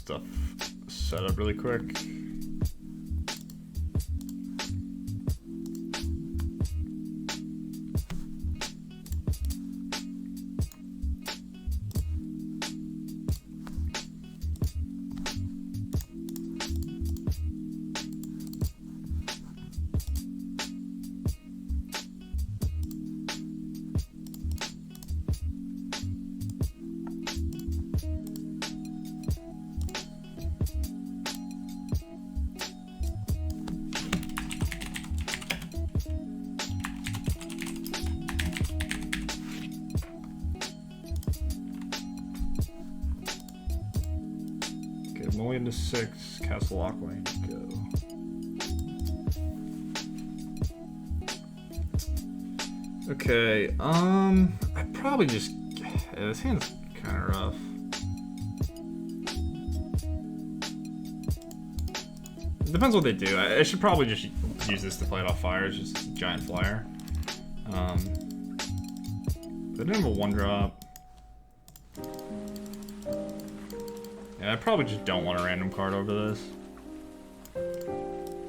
stuff set up really quick. Mulligan to 6, Castle Lockwing, go. Okay, I probably just... Yeah, this hand's kind of rough. It depends what they do. I should probably just use this to play it off fire. It's just a giant flyer. They didn't have a 1-drop. Yeah, I probably just don't want a random card over this.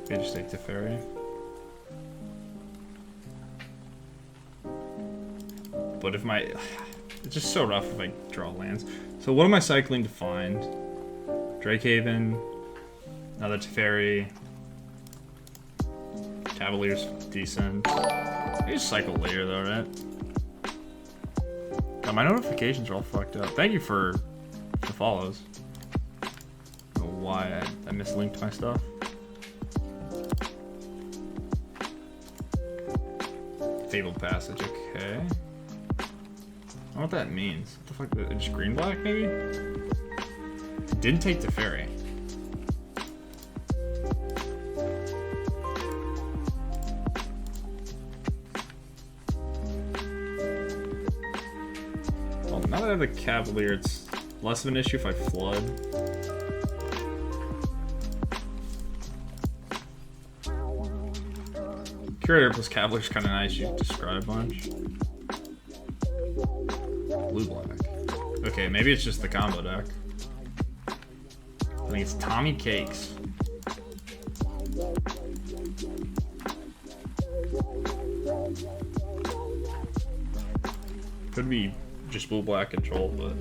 Maybe just take the fairy. But if my... It's just so rough if I draw lands. So what am I cycling to find? Drakehaven. Another Teferi. Cavalier's decent. I just cycle later though, right? God, my notifications are all fucked up. Thank you for the follows. Why I mislinked my stuff. Fabled Passage, okay. I don't know what that means. What the fuck? Just green black, maybe? Didn't take the fairy. Well, now that I have the Cavalier, it's less of an issue if I flood. Curator plus Cavalier's kind of nice. You describe a bunch. Blue black. Okay, maybe it's just the combo deck. I think it's Tommy Cakes. Could be just blue black control, but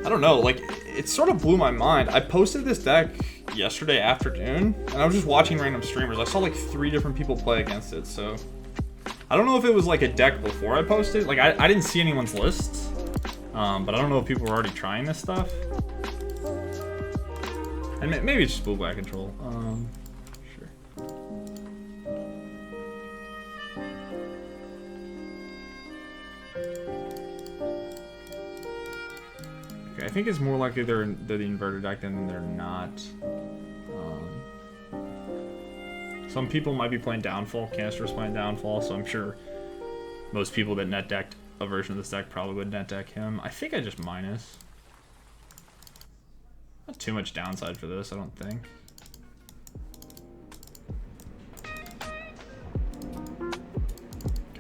I don't know. Like, it sort of blew my mind. I posted this deck yesterday afternoon, and I was just watching random streamers. I saw like 3 different people play against it, so I don't know if it was like a deck before I posted. Like, I didn't see anyone's lists, but I don't know if people were already trying this stuff. And maybe it's just blue black control. Sure. Okay, I think it's more likely they're the inverted deck than they're not. Some people might be playing Downfall. Canister's playing Downfall, so I'm sure most people that net decked a version of this deck probably would net deck him. I think I just minus. Not too much downside for this, I don't think.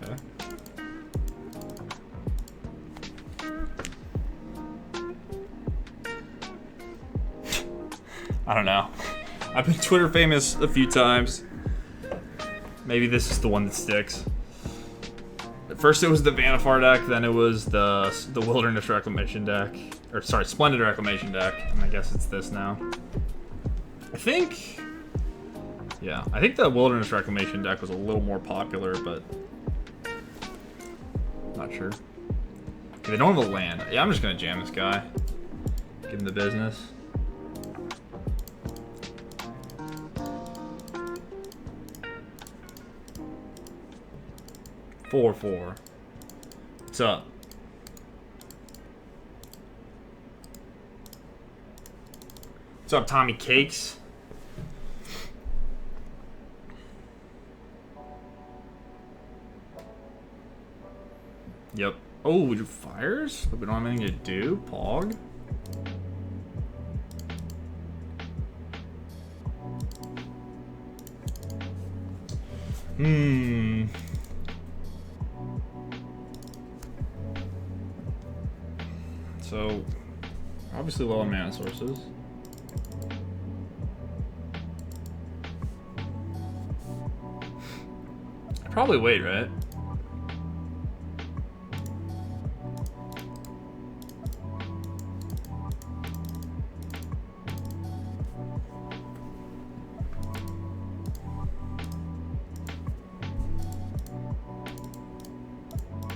Okay. I don't know. I've been Twitter famous a few times. Maybe this is the one that sticks. At first it was the Vanifar deck, then it was the Wilderness Reclamation deck. Or sorry, Splendid Reclamation deck. And I guess it's this now. I think... Yeah, I think the Wilderness Reclamation deck was a little more popular, but... Not sure. Okay, they don't have a land. Yeah, I'm just gonna jam this guy. Give him the business. Four. What's up? What's up, Tommy Cakes? Yep. Oh, we do fires? But we don't have anything to do? Pog? So, obviously low on mana sources. probably wait, right?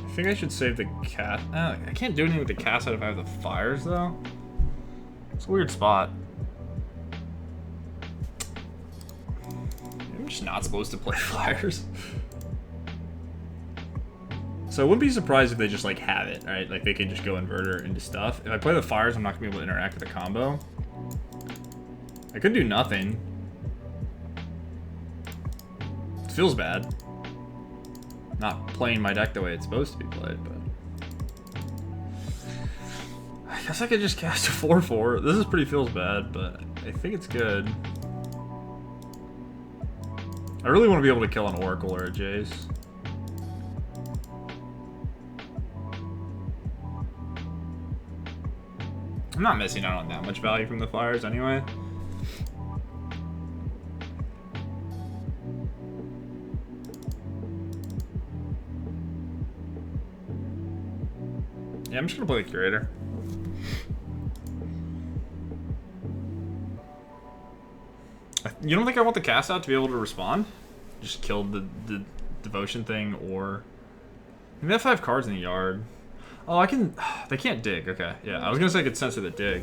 I think I should save the cat. I can't do anything with the cast out if I have the fires, though. It's a weird spot. I'm just not supposed to play fires. So I wouldn't be surprised if they just, like, have it, right? Like, they can just go inverter into stuff. If I play the fires, I'm not going to be able to interact with the combo. I could do nothing. It feels bad. Not playing my deck the way it's supposed to be played, but... I guess I could just cast a 4/4. This is pretty feels bad, but I think it's good. I really want to be able to kill an Oracle or a Jace. I'm not missing out on that much value from the fires anyway. Yeah, I'm just gonna play the Curator. You don't think I want the cast out to be able to respond? Just kill the devotion thing, or... Maybe I have 5 cards in the yard. Oh, I can... They can't dig, okay. Yeah, I was gonna say I could censor the dig.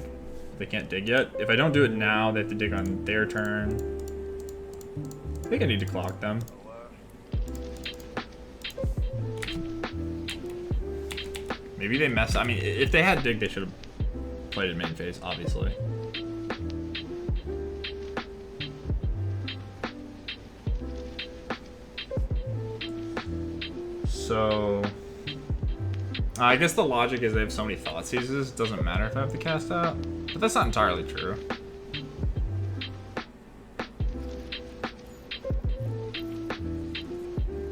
They can't dig yet. If I don't do it now, they have to dig on their turn. I think I need to clock them. Maybe they mess. I mean, if they had dig, they should have played it main phase, obviously. So, I guess the logic is they have so many thought seizes, it doesn't matter if I have to cast out. But that's not entirely true.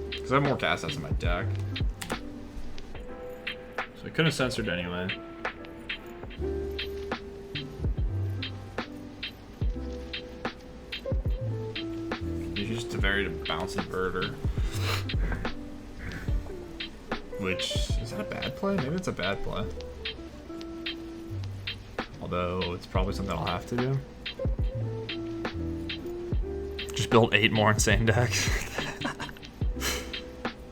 Because I have more cast outs in my deck. I couldn't have censored anyway. You used to vary to bounce inverter. Which, is that a bad play? Maybe it's a bad play. Although, it's probably something I'll have to do. Just build 8 more insane decks.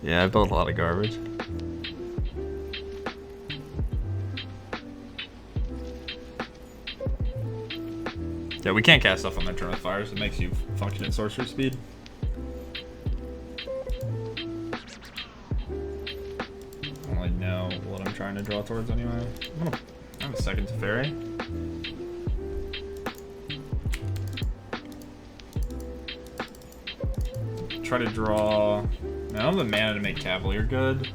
Yeah, I built a lot of garbage. Yeah, we can't cast stuff on their turn with fires. It makes you function at sorcery speed. I don't really know what I'm trying to draw towards anyway. I have a second Teferi. Try to draw... I don't have the mana to make Cavalier good.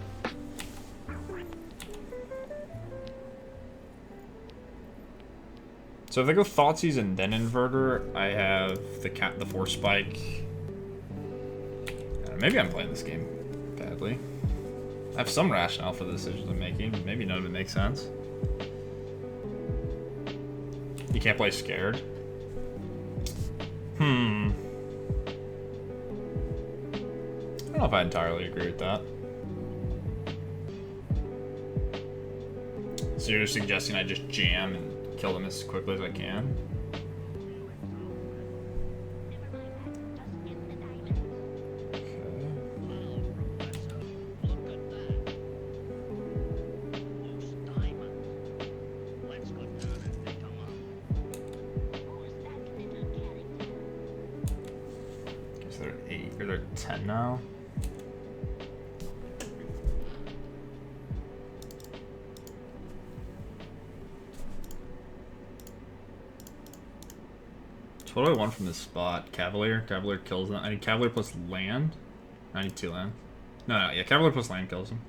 So if I go Thoughtseize and then Inverter, I have the Force Spike. Maybe I'm playing this game badly. I have some rationale for the decisions I'm making. Maybe none of it makes sense. You can't play Scared. I don't know if I entirely agree with that. So you're suggesting I just jam and kill them as quickly as I can? Is there 8 or they're 10 now? So what do I want from this spot? Cavalier? Cavalier kills them. I need Cavalier plus land. I need 2 land. No, yeah, Cavalier plus land kills him.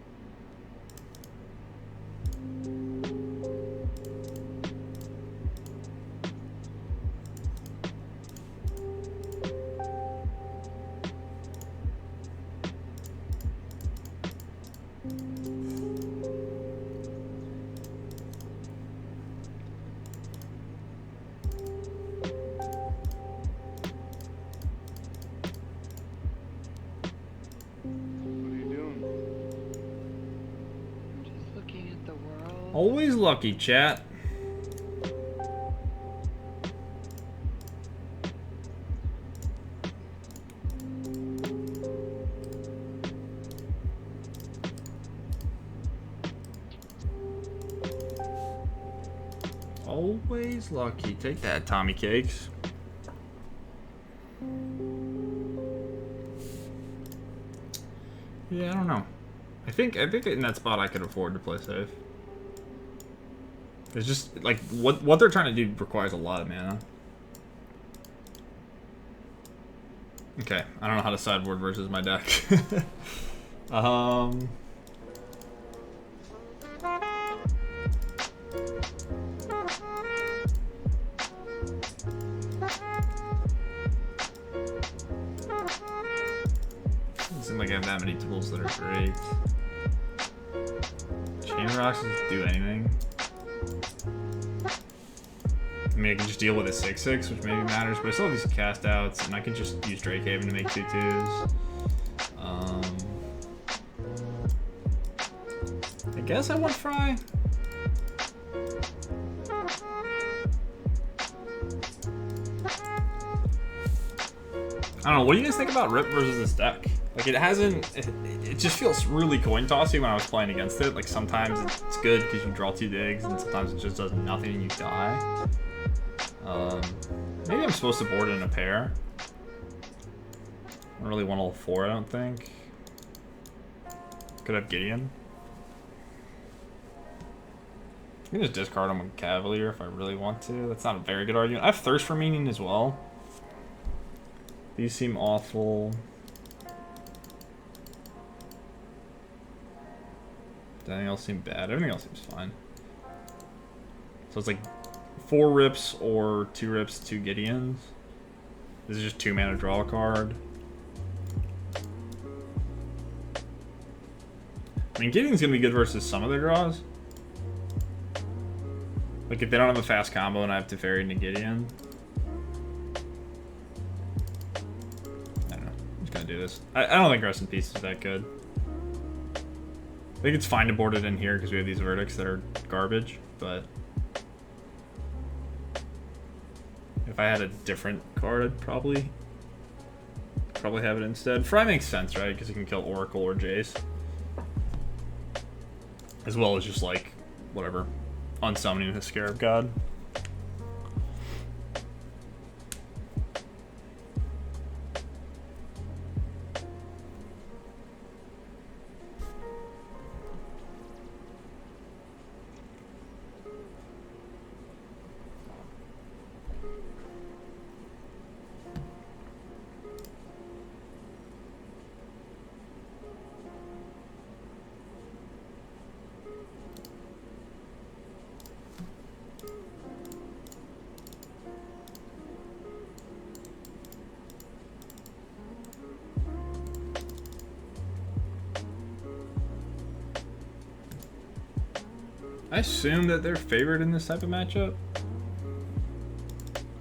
the world. Always lucky, chat. Always lucky. Take that, Tommy Cakes. Yeah, I don't know. I think in that spot I could afford to play safe. It's just like what they're trying to do requires a lot of mana. Okay, I don't know how to sideboard versus my deck. Doesn't seem like I have that many tools that are great. Chain Rocks doesn't do anything. I mean, I can just deal with a 6/6, which maybe matters, but I still have these cast outs, and I can just use Drake Haven to make 2/2s. I guess I want Fry. I don't know. What do you guys think about Rip versus this deck? Like, it hasn't. It just feels really coin tossy when I was playing against it. Like, sometimes it's good because you draw 2 digs, and sometimes it just does nothing and you die. Maybe I'm supposed to board in a pair. I don't really want all 4, I don't think. Could have Gideon. I can just discard him with Cavalier if I really want to. That's not a very good argument. I have Thirst for Meaning as well. These seem awful. Does anything else seem bad? Everything else seems fine. So it's like 4 Rips or 2 Rips, 2 Gideons. This is just 2 mana draw a card. I mean, Gideon's gonna be good versus some of their draws. Like if they don't have a fast combo and I have Teferi into Gideon. I don't know. I'm just gonna do this. I don't think Rest in Peace is that good. I think it's fine to board it in here because we have these verdicts that are garbage, but if I had a different card, I'd probably have it instead. Fry makes sense, right? Because it can kill Oracle or Jace. As well as just like, whatever, unsummoning the Scarab God. I assume that they're favored in this type of matchup.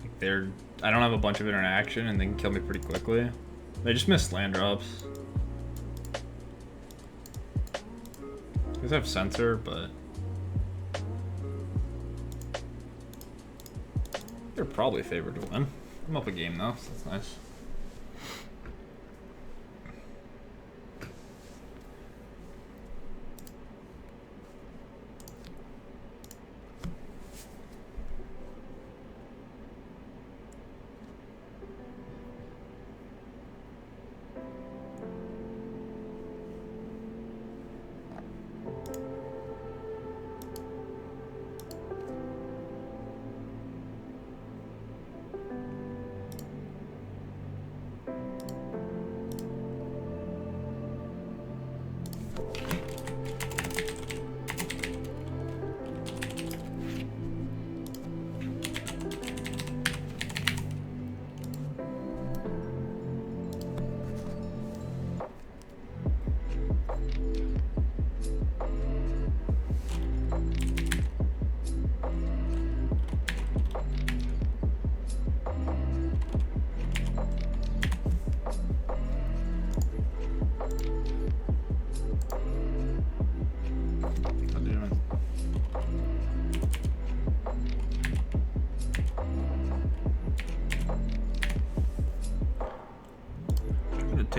Like I don't have a bunch of interaction and they can kill me pretty quickly. They just miss land drops. I guess I have Censor, but they're probably favored to win. I'm up a game though, so that's nice.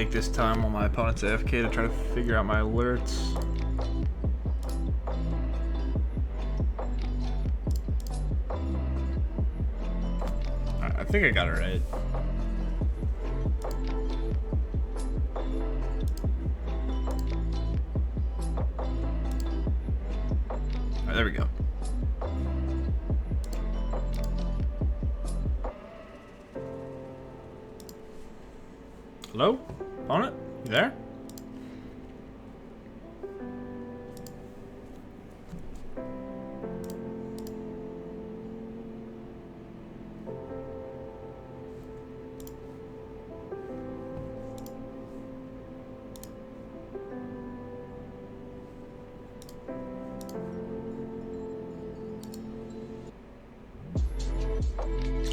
take this time while my opponent's AFK to try to figure out my alerts. Alright, I think I got it right. Alright, there we go. Hello? Opponent? You there?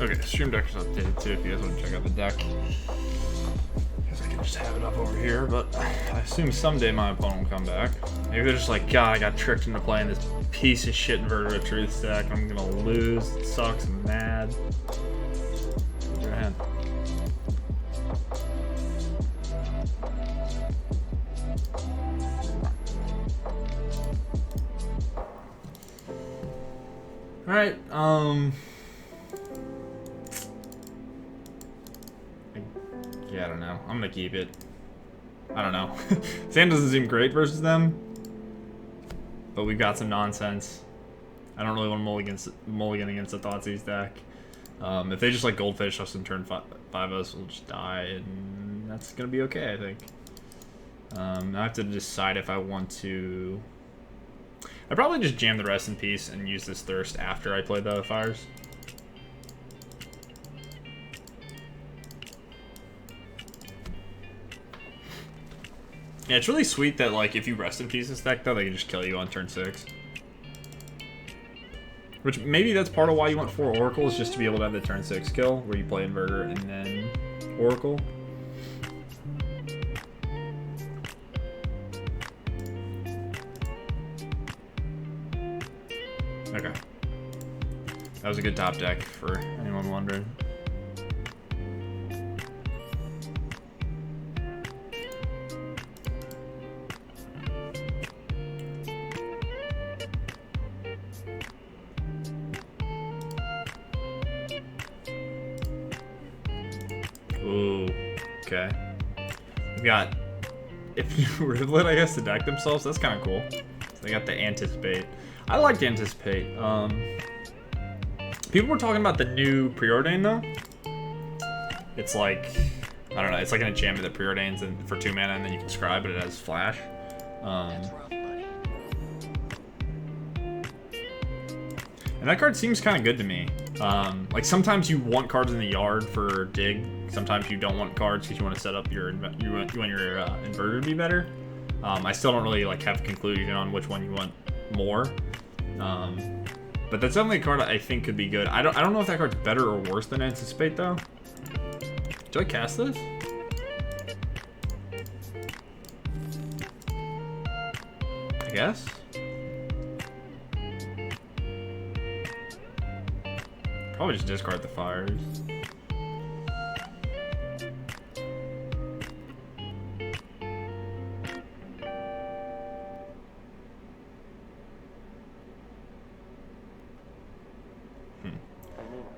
Okay, stream deck is updated too if you guys want to check out the deck. Guess I can just have it up over here, but I assume someday my opponent will come back. Maybe they're just like, God, I got tricked into playing this piece of shit Inverter of Truth deck. I'm gonna lose. It sucks. I'm mad. Raise your hand. Alright, yeah, I don't know. I'm gonna keep it. I don't know. Sam doesn't seem great versus them, but we've got some nonsense. I don't really want to mulligan against the Thoughtseize deck. If they just like Goldfish us and turn 5 us, we'll just die, and that's gonna be okay, I think. Now I have to decide if I want to. I'd probably just jam the Rest in Peace and use this Thirst after I play the Fires. Yeah, it's really sweet that, like, if you Rest in Peace this deck, though, they can just kill you on turn 6. Which, maybe that's part of why you want 4 Oracles, just to be able to have the turn 6 kill, where you play Inverter and then Oracle. Okay. That was a good top deck, for anyone wondering. Ooh, okay. We got, if you Rivulet, I guess, to deck themselves, that's kind of cool. So they got the Anticipate. I like to Anticipate. People were talking about the new Preordain, though. It's like, I don't know, it's like an enchantment that preordains for 2 mana, and then you can scribe, but it has Flash. And that card seems kind of good to me. Like, sometimes you want cards in the yard for dig. Sometimes you don't want cards because you want to set up your inverter to be better. I still don't really like have a conclusion on which one you want more. But that's definitely a card I think could be good. I don't know if that card's better or worse than Anticipate though. Do I cast this? I guess. Probably just discard the Fires.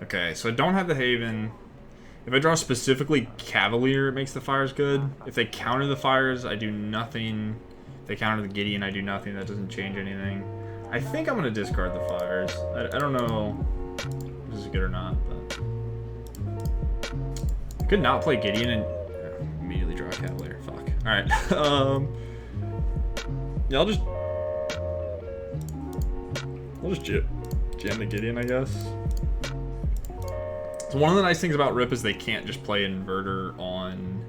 Okay, so I don't have the Haven. If I draw specifically Cavalier, it makes the Fires good. If they counter the Fires, I do nothing. If they counter the Gideon, I do nothing. That doesn't change anything. I think I'm going to discard the Fires. I don't know if this is good or not, but I could not play Gideon and immediately draw a Cavalier. Fuck. Alright. Yeah, I'll just jam the Gideon, I guess. So one of the nice things about Rip is they can't just play Inverter on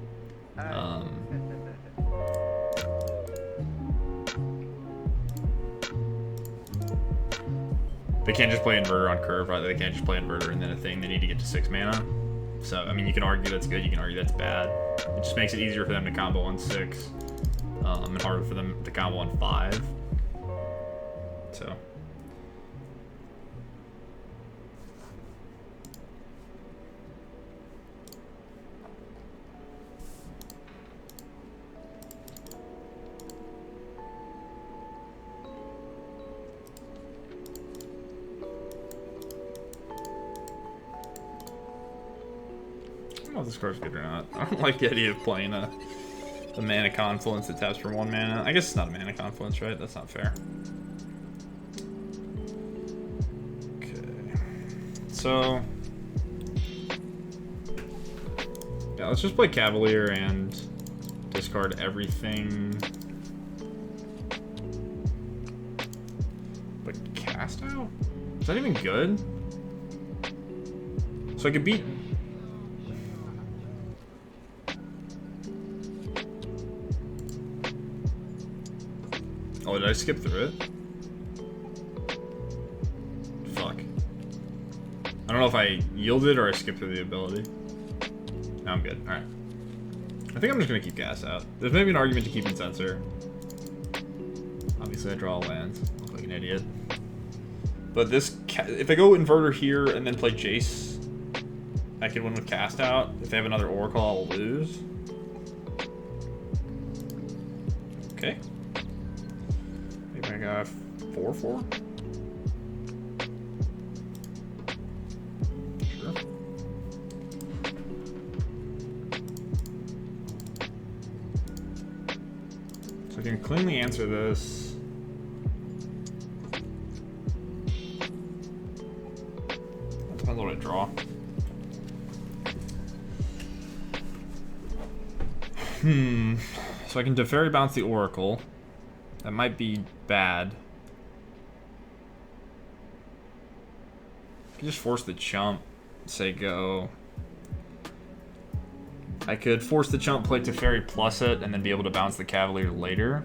they can't just play Inverter on Curve, right? They can't just play Inverter and then a thing. They need to get to 6 mana. So, I mean, you can argue that's good, you can argue that's bad. It just makes it easier for them to combo on 6. And harder for them to combo on 5. So. don't know if this card's good or not. I don't like the idea of playing a mana confluence that taps for 1 mana. I guess it's not a mana confluence, right? That's not fair. Okay. So... yeah, let's just play Cavalier and discard everything. But cast out? Is that even good? So I could beat... oh, did I skip through it? Fuck. I don't know if I yielded or I skipped through the ability. No, I'm good. Alright. I think I'm just gonna keep gas out. There's maybe an argument to keeping Censor. Obviously I draw lands. I look like an idiot. But this... if I go Inverter here and then play Jace, I can win with cast out. If they have another Oracle, I'll lose. Okay. Maybe I got 4/4? Sure. So I can cleanly answer this. Depends on what I draw. So I can Teferi bounce the Oracle. That might be bad. I can just force the chump, say go. I could force the chump, play Teferi plus it, and then be able to bounce the Cavalier later.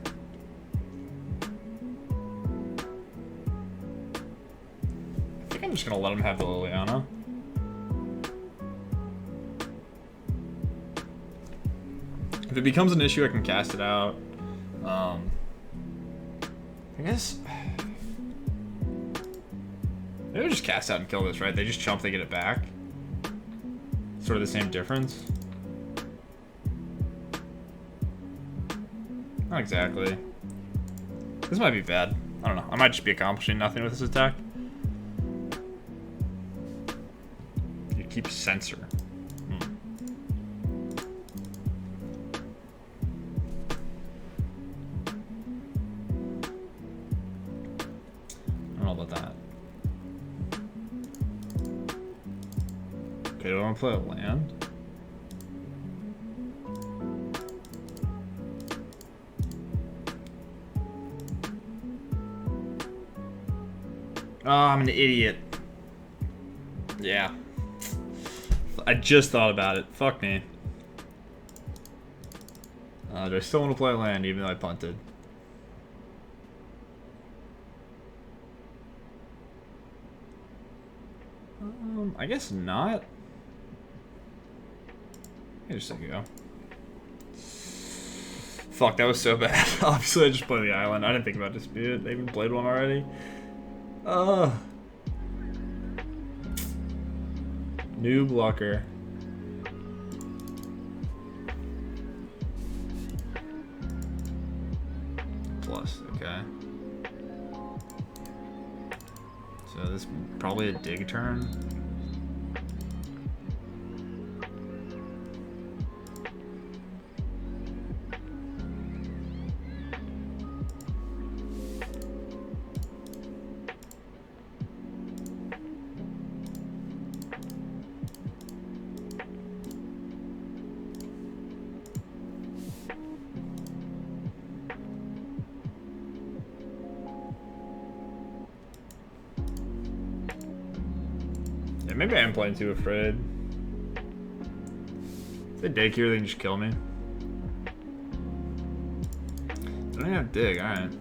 I think I'm just gonna let him have the Liliana. If it becomes an issue, I can cast it out. I guess... maybe I just cast out and kill this, right? They just chump, they get it back. Sort of the same difference. Not exactly. This might be bad. I don't know. I might just be accomplishing nothing with this attack. You keep Censor. About that. Okay, do I want to play a land? Oh, I'm an idiot. Yeah. I just thought about it. Fuck me. Do I still want to play a land even though I punted? I guess not. Just a go. Fuck, that was so bad. Obviously, I just played the island. I didn't think about Dispute. They even played one already. New blocker. Plus, okay. So this is probably a dig turn. Maybe I am playing too afraid. If they dig here, they can just kill me. I don't even have dig, alright.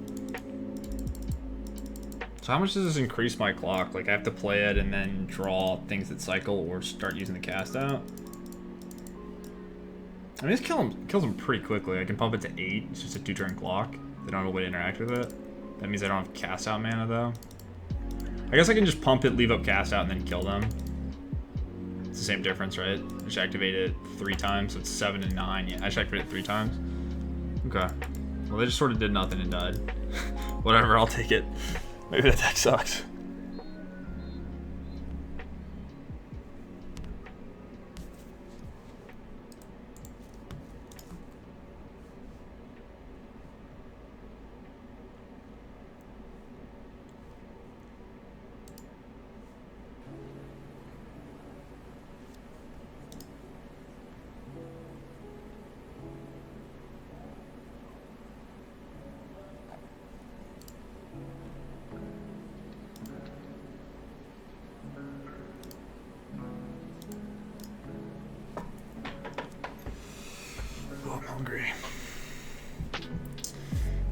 So how much does this increase my clock? Like I have to play it and then draw things that cycle or start using the cast out? I mean, this kills them pretty quickly. I can pump it to 8. It's just a 2-turn clock. They don't have a way to interact with it. That means I don't have cast out mana though. I guess I can just pump it, leave up cast out, and then kill them. It's the same difference, right? I just activate it 3 times, so it's 7 and 9. Yeah, I just activated it 3 times. Okay. Well, they just sort of did nothing and died. Whatever, I'll take it. Maybe that deck sucks.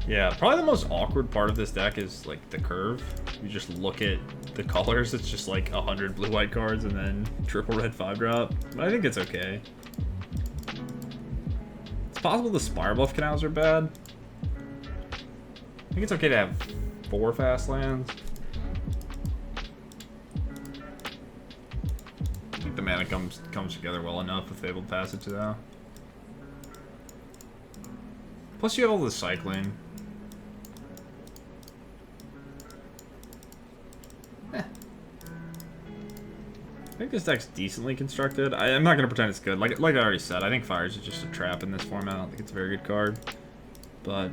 Yeah, probably the most awkward part of this deck is like the curve. You just look at the colors, it's just like 100 blue-white cards and then triple red 5-drop. But I think it's okay. It's possible the Spire Bluff canals are bad. I think it's okay to have 4 fast lands. I think the mana comes together well enough with Fabled Passage though. Plus you have all the cycling. I think this deck's decently constructed. I'm not gonna pretend it's good. Like I already said, I think Fires is just a trap in this format. I don't think it's a very good card, but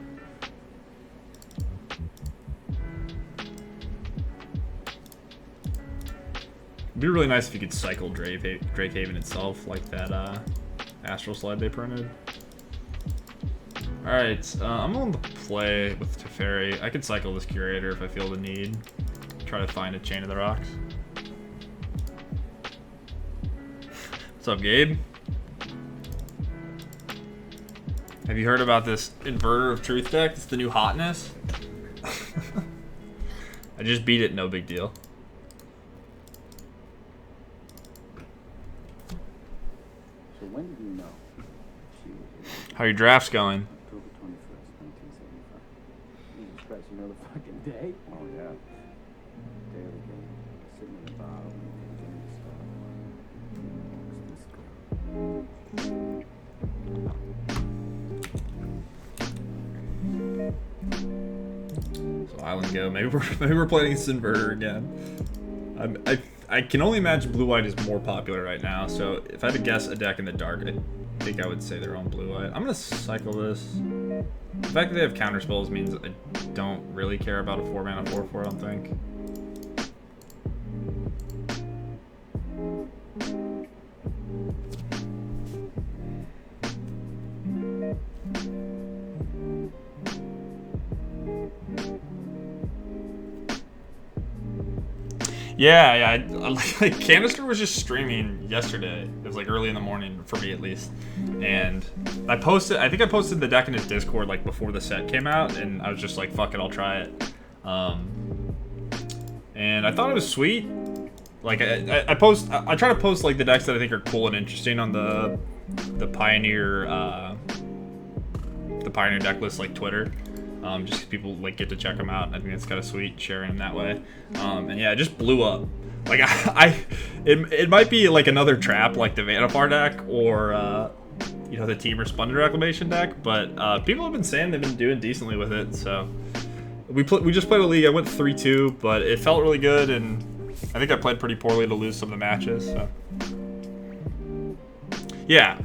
it'd be really nice if you could cycle Drakehaven itself, like that Astral Slide they printed. All right, I'm willing to play with Teferi. I could cycle this Curator if I feel the need. Try to find a Chain of the Rocks. What's up, Gabe? Have you heard about this Inverter of Truth deck? It's the new hotness. I just beat it, no big deal. So when did you know? How are your drafts going? October 21st, 1975. Jesus Christ, you know the fucking day? Oh, yeah. Daily game. Sitting in the bottom. So Island Go. Maybe we're playing this Inverter again. I can only imagine Blue White is more popular right now. So if I had to guess a deck in the dark, I think I would say they're on Blue White. I'm gonna cycle this. The fact that they have counter spells means I don't really care about a 4-mana 4/4. I don't think. Yeah, like Canister was just streaming yesterday. It was like early in the morning for me at least, and I think I posted the deck in his Discord like before the set came out, and I was just like, fuck it, I'll try it. And I thought it was sweet. Like I try to post like the decks that I think are cool and interesting on the Pioneer deck list, like Twitter. Just 'cause people like get to check them out. I think it's kind of sweet sharing them that way. And yeah, it just blew up. Like it might be like another trap, like the Vanifar deck or you know, the Temur Splendor Reclamation deck. But people have been saying they've been doing decently with it. So we just played a league. I went 3-2, but it felt really good, and I think I played pretty poorly to lose some of the matches. So yeah.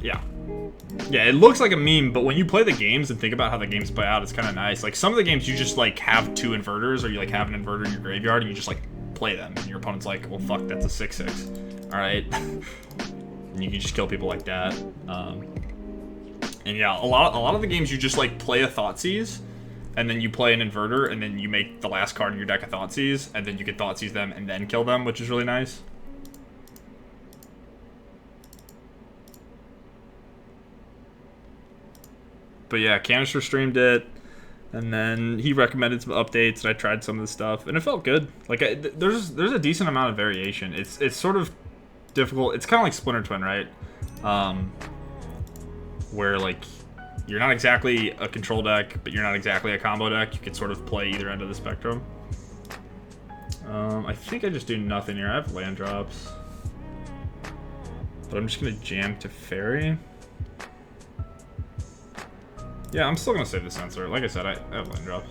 Yeah, it looks like a meme, but when you play the games and think about how the games play out, it's kind of nice. Like, some of the games you just, like, have 2 inverters, or you, like, have an inverter in your graveyard, and you just, like, play them. And your opponent's like, well, fuck, that's a 6/6. Alright? And you can just kill people like that. And yeah, a lot of the games you just, like, play a Thoughtseize, and then you play an inverter, and then you make the last card in your deck a Thoughtseize, and then you can Thoughtseize them and then kill them, which is really nice. But yeah, Canister streamed it, and then he recommended some updates, and I tried some of the stuff, and it felt good. Like, there's a decent amount of variation. It's sort of difficult. It's kind of like Splinter Twin, right? Where, like, you're not exactly a control deck, but you're not exactly a combo deck. You can sort of play either end of the spectrum. I think I just do nothing here. I have land drops. But I'm just going to jam Teferi. Yeah, I'm still going to save the Censor. Like I said, I have land drops.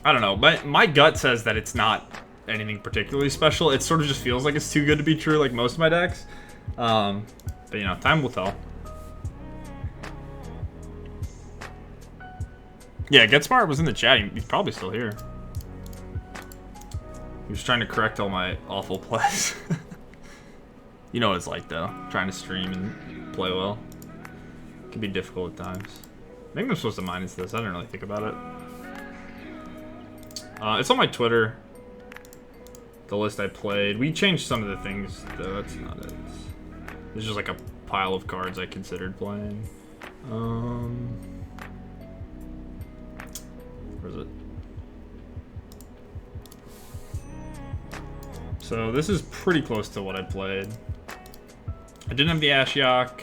I don't know. My gut says that it's not anything particularly special. It sort of just feels like it's too good to be true, like most of my decks. But, you know, time will tell. Yeah, Get Smart was in the chat. He's probably still here. He was trying to correct all my awful plays. You know what it's like, though. Trying to stream and play well. It can be difficult at times. Maybe I'm supposed to minus this. I didn't really think about it. It's on my Twitter. The list I played. We changed some of the things, though. That's not it. This is just like a pile of cards I considered playing. Where is it? So this is pretty close to what I played. I didn't have the Ashiok.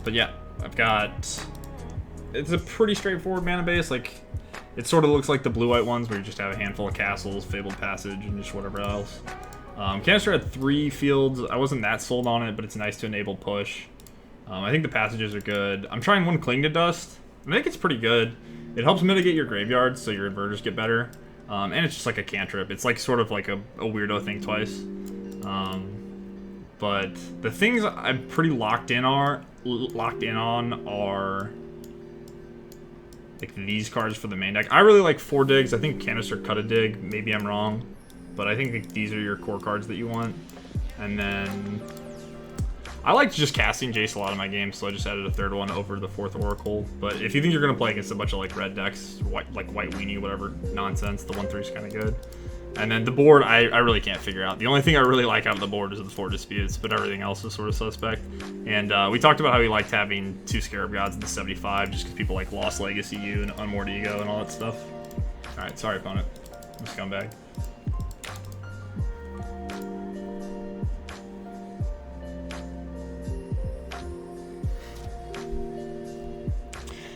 But yeah, I've got... It's a pretty straightforward mana base. Like, it sort of looks like the blue-white ones where you just have a handful of castles, Fabled Passage, and just whatever else. Canister had 3 fields. I wasn't that sold on it, but it's nice to enable push. I think the passages are good. I'm trying 1 Cling to Dust. I think it's pretty good. It helps mitigate your graveyards so your inverters get better. And it's just like a cantrip. It's like sort of like a weirdo thing twice. But the things I'm pretty locked in on are like these cards for the main deck. I really like 4 digs. I think Canister cut a dig. Maybe I'm wrong. But I think these are your core cards that you want. And then I like just casting Jace a lot of my games, so I just added a 3rd one over the 4th Oracle. But if you think you're going to play against a bunch of like red decks, white weenie, whatever nonsense, the 1/3 is kind of good. And then the board, I really can't figure out. The only thing I really like out of the board is the 4 Disputes, but everything else is sort of suspect. And we talked about how we liked having 2 Scarab Gods in the 75, just because people like Lost Legacy U and Unmoored Ego and all that stuff. Alright, sorry opponent. I'm a scumbag.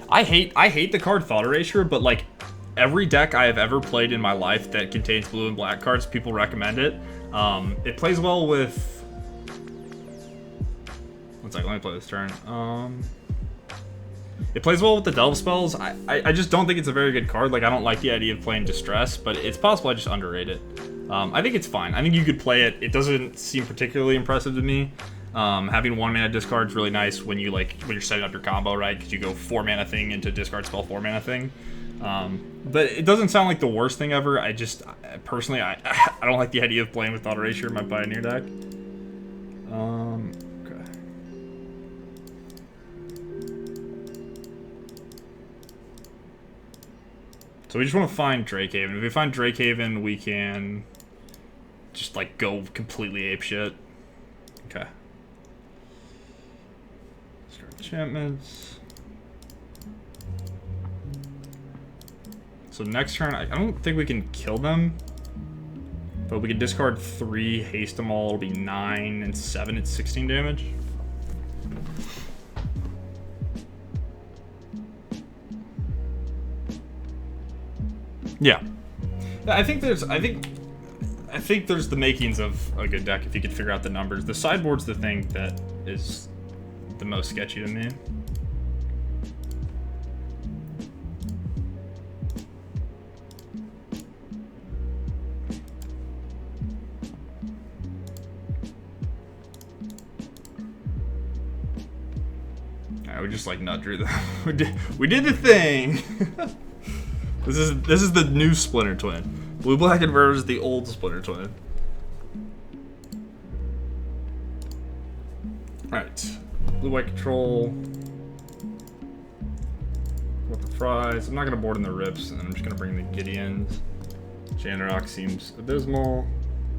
I hate the card Thought Erasure, but like every deck I have ever played in my life that contains blue and black cards, people recommend it. It plays well with... One second, let me play this turn. It plays well with the Delve spells. I just don't think it's a very good card. Like, I don't like the idea of playing Distress, but it's possible I just underrate it. I think it's fine. I think you could play it. It doesn't seem particularly impressive to me. Having 1 mana discard is really nice when you're setting up your combo, right? Because you go 4 mana thing into discard spell 4 mana thing. But it doesn't sound like the worst thing ever. Personally, I don't like the idea of playing with Thought Erasure in my Pioneer deck. Okay. So we just want to find Drakehaven. If we find Drakehaven, we can just like go completely apeshit. Okay. Start enchantments. So next turn, I don't think we can kill them, but we can discard 3, haste them all. It'll be 9 and 7. It's 16 damage. Yeah, I think there's the makings of a good deck if you could figure out the numbers. The sideboard's the thing that is the most sketchy to me. We just like nut drew them. we did the thing. This is the new Splinter Twin. Blue Black Inverter is the old Splinter Twin. Alright. Blue White Control. With the Fries. I'm not gonna board in the Rips, and I'm just gonna bring the Gideons. Janarok seems abysmal.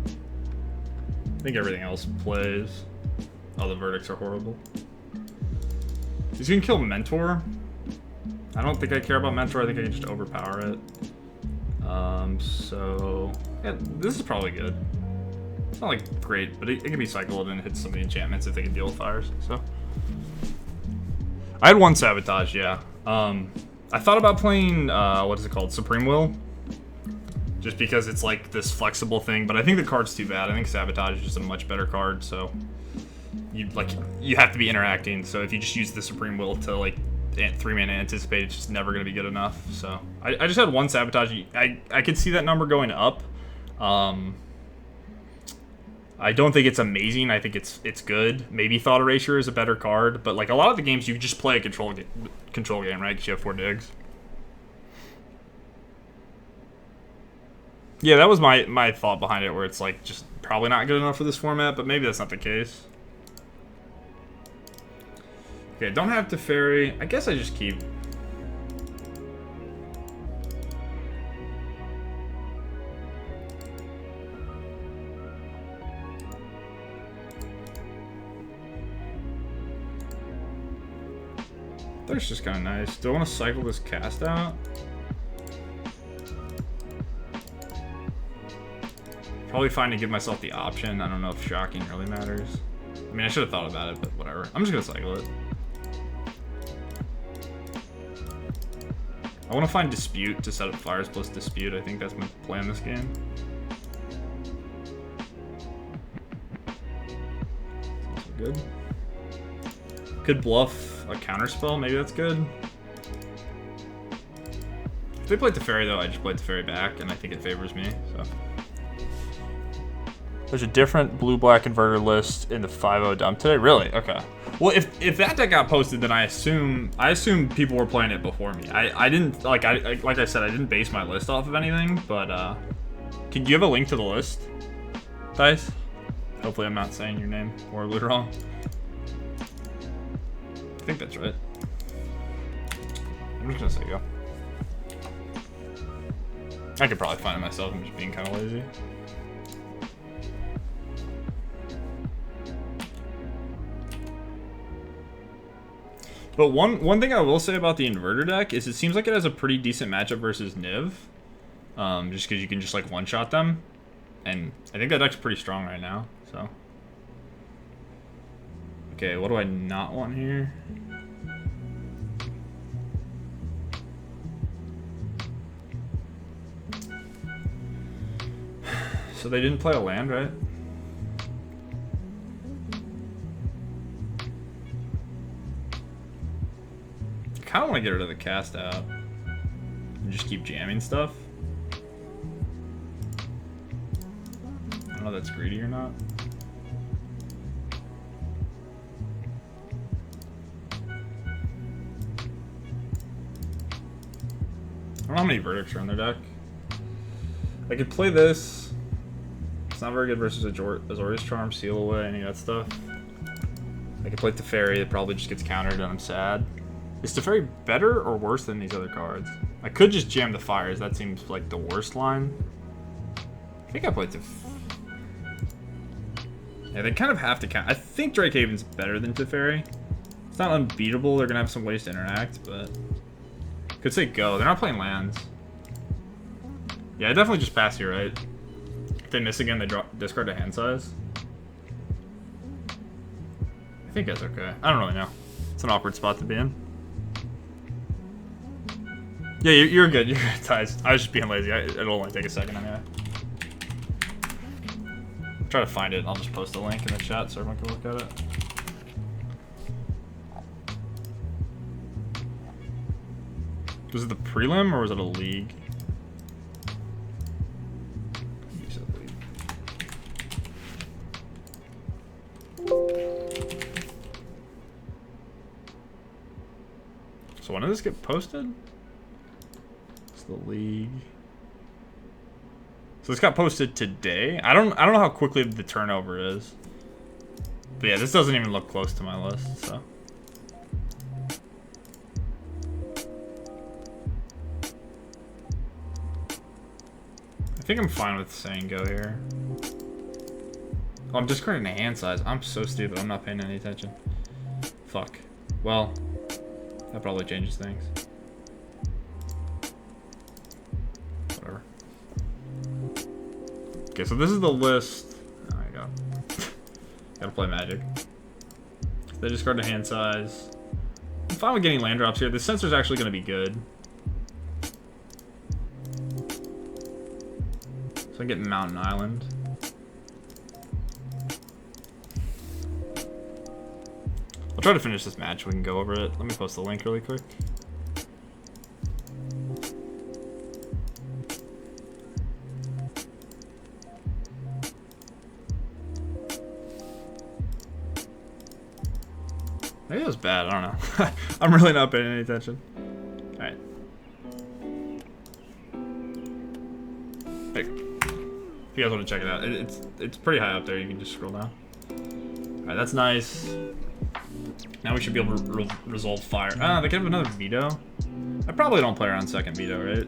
I think everything else plays. Oh, the verdicts are horrible. He's gonna kill Mentor. I don't think I care about Mentor. I think I can just overpower it. So yeah, this is probably good. It's not like great, but it can be cycled and hit some of the enchantments if they can deal with fires. So I had 1 Sabotage, yeah. I thought about playing what is it called, Supreme Will, just because it's like this flexible thing. But I think the card's too bad. I think Sabotage is just a much better card. So you have to be interacting. So if you just use the Supreme Will to like 3 mana anticipate, it's just never going to be good enough. So I just had 1 Sabotage. I could see that number going up. I don't think it's amazing. I think it's good. Maybe Thought Erasure is a better card, but like a lot of the games you just play a control game, right? Because you have 4 digs. Yeah, that was my thought behind it, where it's like just probably not good enough for this format, but maybe that's not the case. Okay, don't have to Fairy. I guess I just keep. Thirst just kind of nice. Do I want to cycle this cast out? Probably fine to give myself the option. I don't know if shocking really matters. I mean, I should have thought about it, but whatever. I'm just gonna cycle it. I want to find Dispute to set up Fires plus Dispute. I think that's my plan this game. That's also good. Could bluff a counterspell. Maybe that's good. If they played Teferi, though, I just played Teferi back, and I think it favors me, so. There's a different blue-black converter list in the 5-0 dump today? Really? Okay. Well, if that deck got posted, then I assume people were playing it before me. I didn't, like I said, I didn't base my list off of anything, but, can you have a link to the list, Dice? Hopefully I'm not saying your name horribly wrong. I think that's right. I'm just gonna say go. I could probably find it myself. I'm just being kind of lazy. But one thing I will say about the inverter deck is it seems like it has a pretty decent matchup versus Niv. Just because you can just like one-shot them. And I think that deck's pretty strong right now, so. Okay, what do I not want here? So they didn't play a land, right? I kind of want to get rid of the cast out and just keep jamming stuff. I don't know if that's greedy or not. I don't know how many verdicts are on their deck. I could play this. It's not very good versus Azorius Charm, Seal Away, any of that stuff. I could play Teferi, it probably just gets countered and I'm sad. Is Teferi better or worse than these other cards? I could just jam the Fires, that seems like the worst line. I think I played Yeah, they kind of have to count. I think Drake Haven's better than Teferi. It's not unbeatable, they're gonna have some ways to interact, but... Could say go, they're not playing lands. Yeah, I definitely just pass here, right? If they miss again, they discard a hand size. I think that's okay. I don't really know. It's an awkward spot to be in. Yeah, you're good. You're good, Ties. I was just being lazy. It'll only take a second anyway. I'll try to find it. I'll just post a link in the chat so everyone can look at it. Was it the prelim or was it a league? So when did this get posted? It's the league. So this got posted today. I don't know how quickly the turnover is. But yeah, this doesn't even look close to my list, so. I think I'm fine with saying go here. Oh, I'm discarding a hand size. I'm so stupid. I'm not paying any attention. Fuck. Well, that probably changes things. Whatever. Okay, so this is the list. Oh, I gotta play Magic. They discard a hand size. I'm fine with getting land drops here. The sensor's actually gonna be good. So I get Mountain Island. I'll try to finish this match. We can go over it. Let me post the link really quick. Maybe that was bad. I don't know. I'm really not paying any attention. All right. Hey, if you guys want to check it out, it's pretty high up there. You can just scroll down. All right, that's nice. Now we should be able to resolve fire. Ah, they could have another veto. I probably don't play around second veto, right?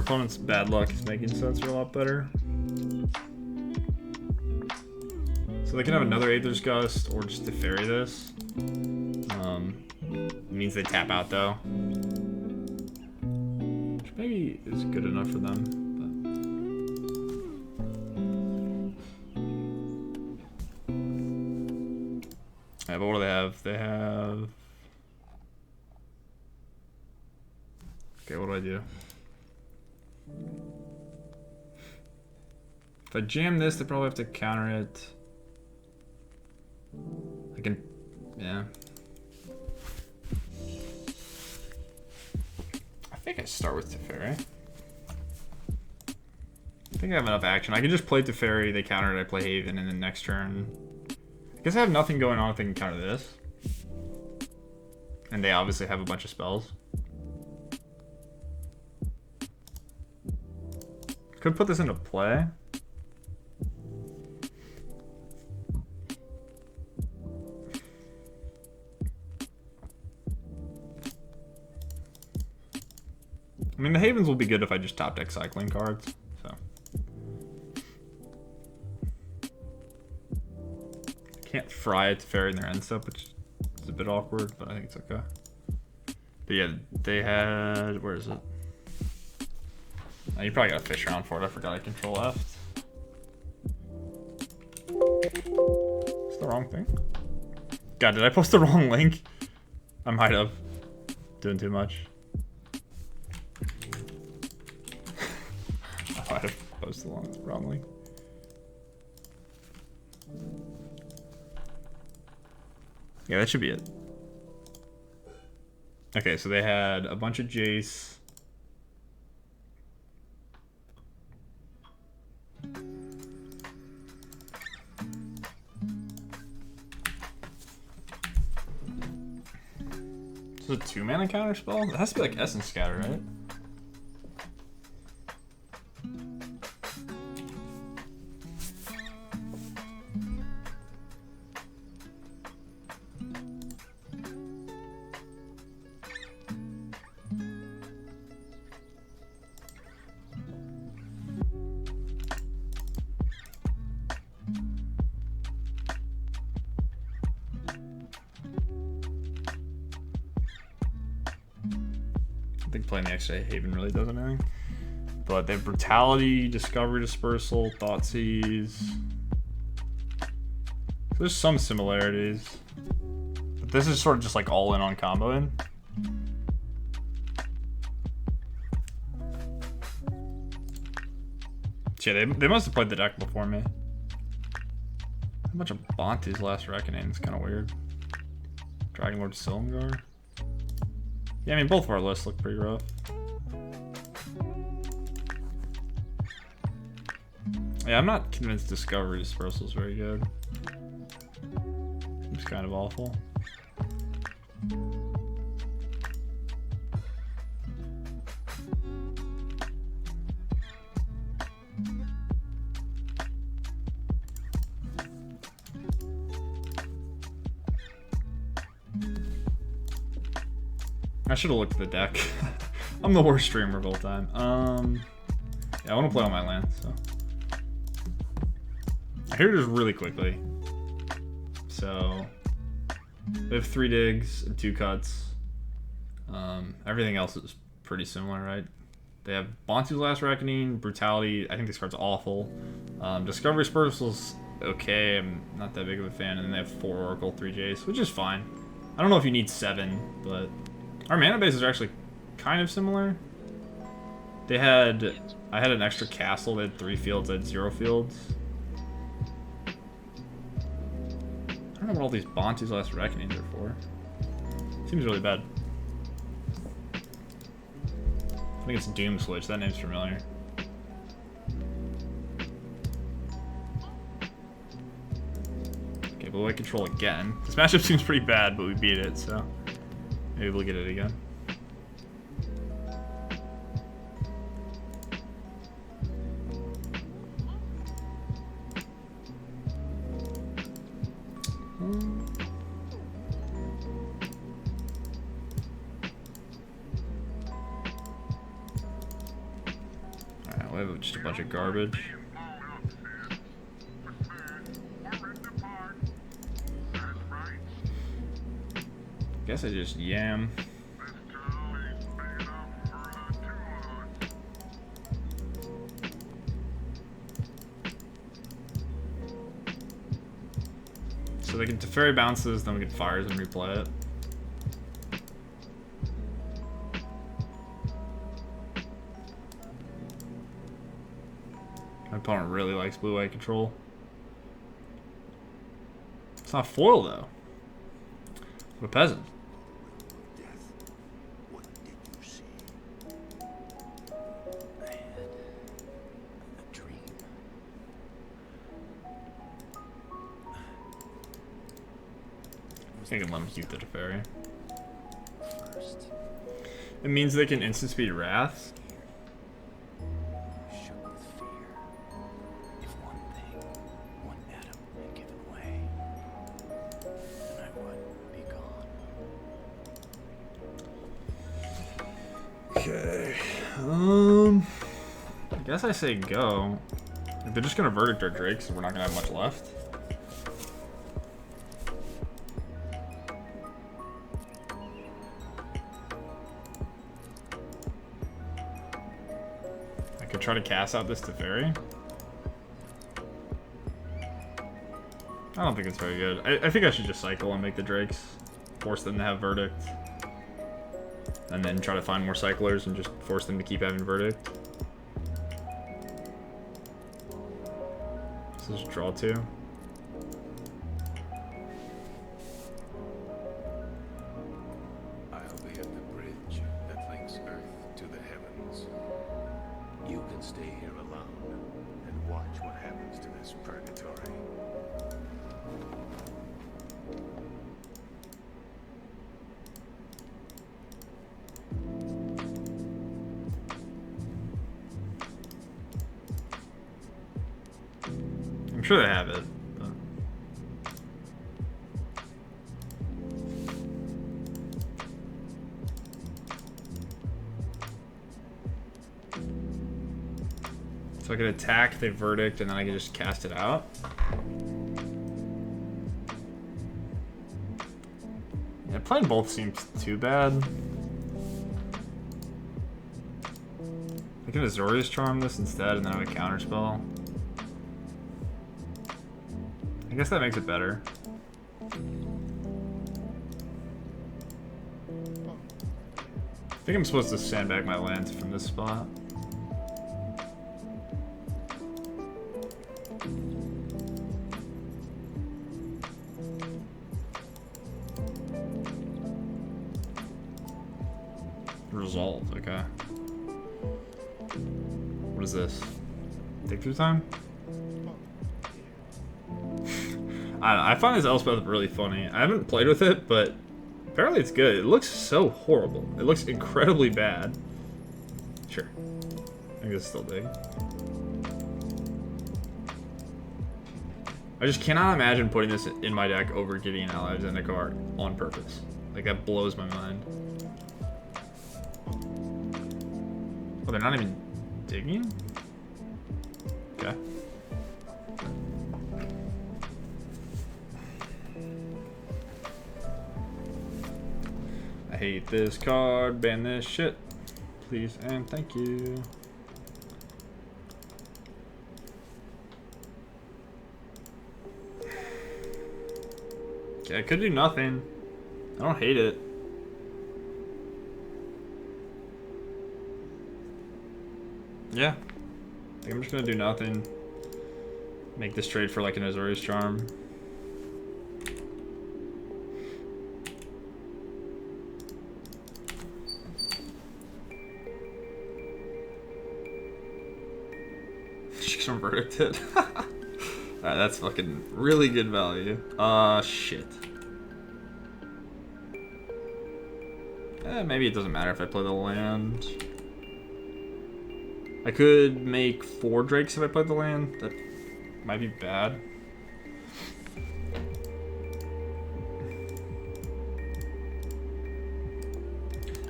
opponent's bad luck is making Sensor a lot better. So they can have another Aether's Gust or just Teferi this. It means they tap out though. Which maybe is good enough for them. But what do they have? They have... Okay, what do I do? If I jam this, they probably have to counter it. I can... Yeah. I think I start with Teferi. I think I have enough action. I can just play Teferi, they counter it, I play Haven, and then next turn... I guess I have nothing going on if they can counter this. And they obviously have a bunch of spells. Could put this into play. I mean, the Havens will be good if I just top deck cycling cards, so. Can't fry it to Fairy in their end step, which is a bit awkward, but I think it's okay. But yeah, they had... Where is it? Oh, you probably got to fish around for it. I forgot I control left. It's the wrong thing. God, did I post the wrong link? I might have. Doing too much. I might have posted the wrong link. Yeah, that should be it. Okay, so they had a bunch of Jace. This is a 2-mana counter spell? It has to be like Essence Scatter, right? I think playing the extra Haven really does anything. But they have Brutality, Discovery Dispersal, Thoughtseize. So there's some similarities. But this is sort of just like all in on comboing. Yeah, they must have played the deck before me. A bunch of Bonte's Last Reckoning. It's kind of weird. Dragon Lord Silumgar. Yeah, I mean, both of our lists look pretty rough. Yeah, I'm not convinced Discovery Dispersal is very good. Seems kind of awful. I should have looked at the deck. I'm the worst streamer of all time. Yeah, I want to play all my lands, so. Here it is really quickly. So, they have 3 digs and 2 cuts. Everything else is pretty similar, right? They have Bontu's Last Reckoning, Brutality. I think this card's awful. Discovery Dispersal's okay. I'm not that big of a fan. And then they have 4 Oracle, 3 Jace, which is fine. I don't know if you need 7, but our mana bases are actually kind of similar. I had an extra castle. They had 3 fields. I had 0 fields. I don't know what all these Bontu's Last Reckonings are for. Seems really bad. I think it's Doom Switch. That name's familiar. Okay, blue white control again. This matchup seems pretty bad, but we beat it, so maybe we'll get it again. have just a bunch of garbage. Guess I just yam. So they can Teferi bounces, then we get fires and replay it. My opponent really likes blue-white control. It's not foil though. I'm a peasant. What did you see? I had a dream. I think I can let him keep the Teferi. First, It means they can instant speed Wrath. shook with fear. If one thing, one atom had given way, then I would be gone. Okay. I guess I say go. If they're just gonna verdict our Drakes, we're not gonna have much left. I could try to cast out this Teferi. I don't think it's very good. I think I should just cycle and make the Drakes. Force them to have verdict. And then try to find more cyclers and just force them to keep having verdict. So just draw 2. I'll be at the bridge that links Earth to the heavens. You can stay here alone and watch what happens to this purgatory. I'm sure they have it. But... So I could attack the verdict and then I can just cast it out. Yeah, playing both seems too bad. I can Azorius Charm this instead and then I have a counterspell. I guess that makes it better. I think I'm supposed to sandbag my lands from this spot. Resolve, okay. What is this? Take through time? I don't know, I find this Elspeth really funny. I haven't played with it, but apparently it's good. It looks so horrible. It looks incredibly bad. Sure. I think it's still big. I just cannot imagine putting this in my deck over Gideon Allies and Zendikar on purpose. Like, that blows my mind. Oh, they're not even digging? Okay. I hate this card. Ban this shit. Please and thank you. Okay, I could do nothing. I don't hate it. Yeah. I think I'm just gonna do nothing. Make this trade for like an Azorius Charm. She's gonna verdict it. Alright, that's fucking really good value. Shit. Maybe it doesn't matter if I play the land. I could make 4 Drakes if I played the land. That might be bad.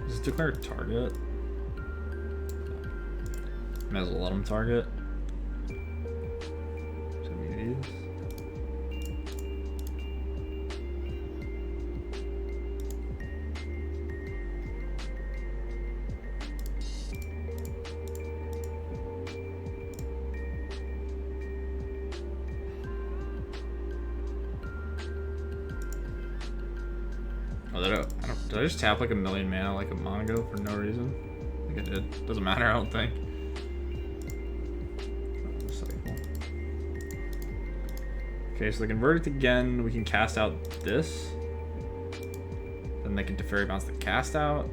Just declare target. Might as well let him target. Should we these? Oh, did I just tap like a million mana like a Monago for no reason? I think I did. Doesn't matter, I don't think. Okay, so they convert it again. We can cast out this. Then they can Teferi bounce the cast out.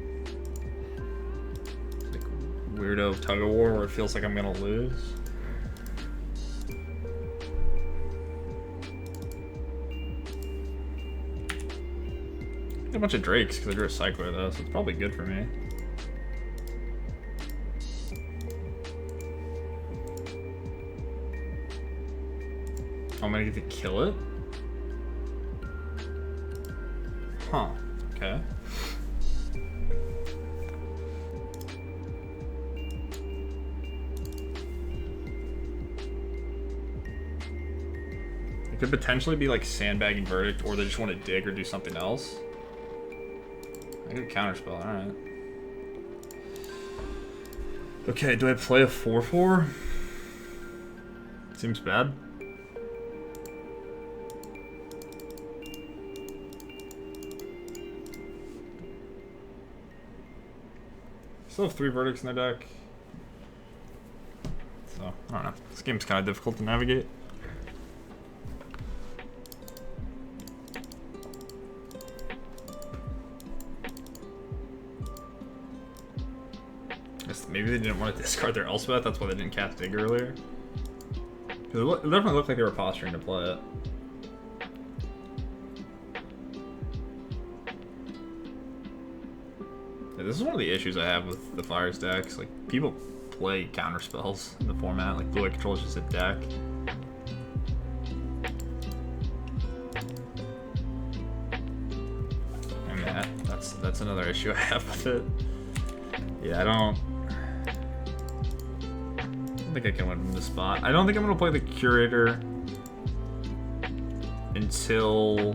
It's like weirdo tug of war where it feels like I'm gonna lose. A bunch of Drakes because I drew a Cycler though, so it's probably good for me. Oh, I'm gonna get to kill it? Huh. Okay. It could potentially be like sandbagging Verdict, or they just want to dig or do something else. I could counterspell, alright. Okay, do I play a 4/4? Seems bad. Still have 3 verdicts in their deck. So, I don't know. This game's kind of difficult to navigate. Maybe they didn't want to discard their Elspeth, that's why they didn't cast Dig earlier. Because it definitely looked like they were posturing to play it. Yeah, this is one of the issues I have with the Fires decks. Like, people play counter spells in the format. Like, Blue White Control is just a deck. And that's another issue I have with it. Yeah, I don't think I can win from this spot. I don't think I'm gonna play the Curator until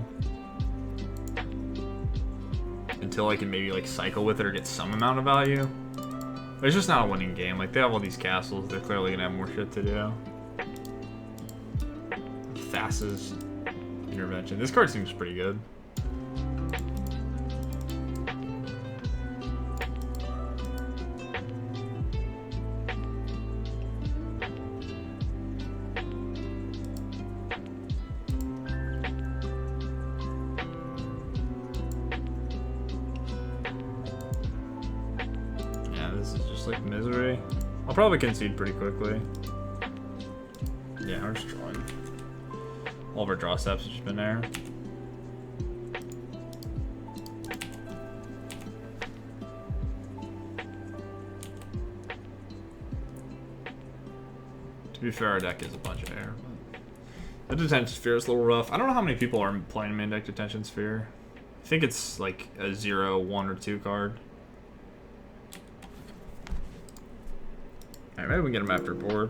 I can maybe like cycle with it or get some amount of value. But it's just not a winning game. Like, they have all these castles, they're clearly gonna have more shit to do. Thassa's Intervention. This card seems pretty good. Like misery. I'll probably concede pretty quickly. Yeah, we're just drawing. All of our draw steps have just been there. To be fair, our deck is a bunch of air. But the Detention Sphere is a little rough. I don't know how many people are playing main deck Detention Sphere. I think it's like a 0, 1, or 2 card. Alright, maybe we can get him after board.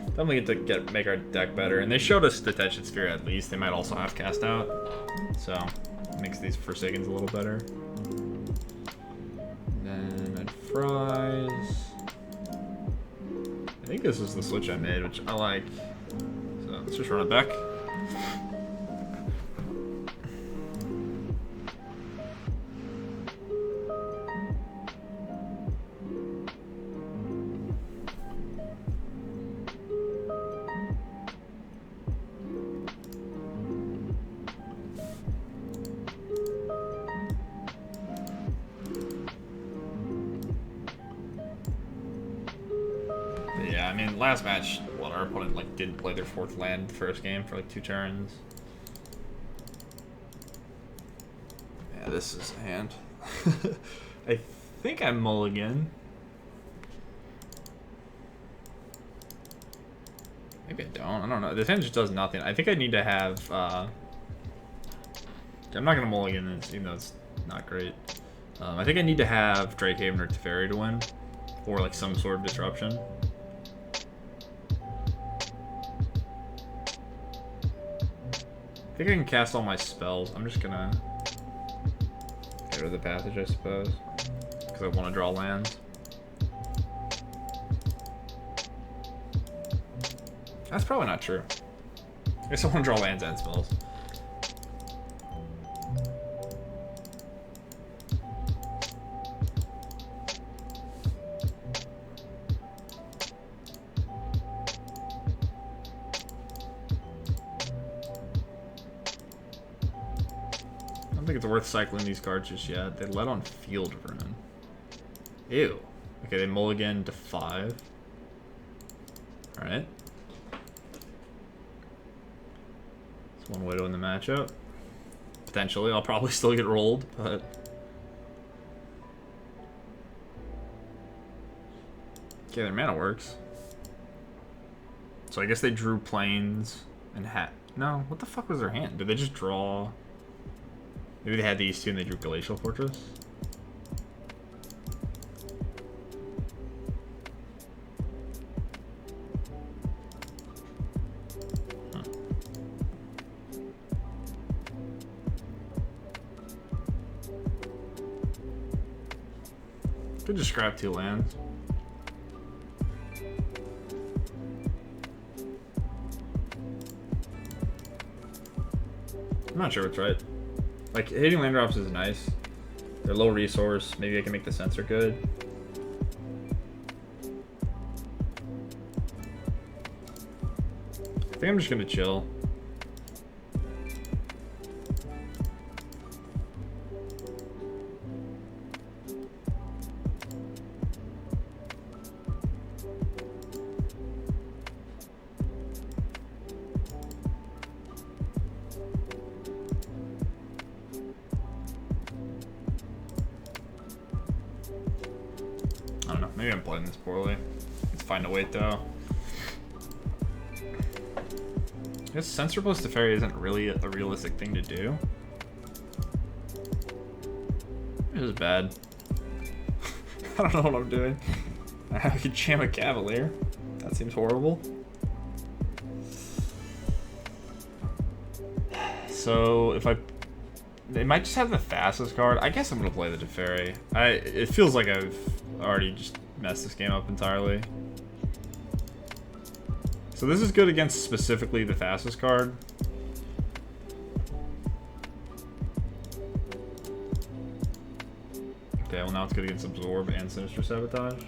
Definitely get to make our deck better. And they showed us Detention Sphere at least. They might also have Cast Out. So, it makes these Forsakens a little better. And then I'd Fries. I think this is the switch I made, which I like. So, let's just run it back. Yeah, I mean, last match, well, our opponent like didn't play their 4th land the first game for like 2 turns. Yeah, this is a hand. I think I mulligan. Maybe I don't. I don't know. This hand just does nothing. I think I need to have. I'm not gonna mulligan this, even though it's not great. I think I need to have Drakehaven or Teferi to win, or like some sort of disruption. I think I can cast all my spells. I'm just gonna get rid of the passage, I suppose, because I want to draw lands. That's probably not true. I guess I want to draw lands and spells. I don't think it's worth cycling these cards just yet. They let on Field Rune. Ew. Okay, they mulligan to 5. Alright. That's one way to win the matchup. Potentially. I'll probably still get rolled, but... Okay, their mana works. So I guess they drew planes and had... No, what the fuck was their hand? Did they just draw... Maybe they had these two and they drew Glacial Fortress? Huh. Could just scrap 2 lands. I'm not sure what's right. Like, hitting land drops is nice. They're low resource. Maybe I can make the sensor good. I think I'm just gonna chill. I don't know. Maybe I'm playing this poorly. Let's find a wait though. I guess Sensor plus Teferi isn't really a realistic thing to do. It is bad. I don't know what I'm doing. I could jam a Cavalier. That seems horrible. So if I... They might just have the fastest card. I guess I'm going to play the Teferi. It feels like I've already just messed this game up entirely. So this is good against specifically the fastest card. Okay, well now it's good against Absorb and Sinister Sabotage.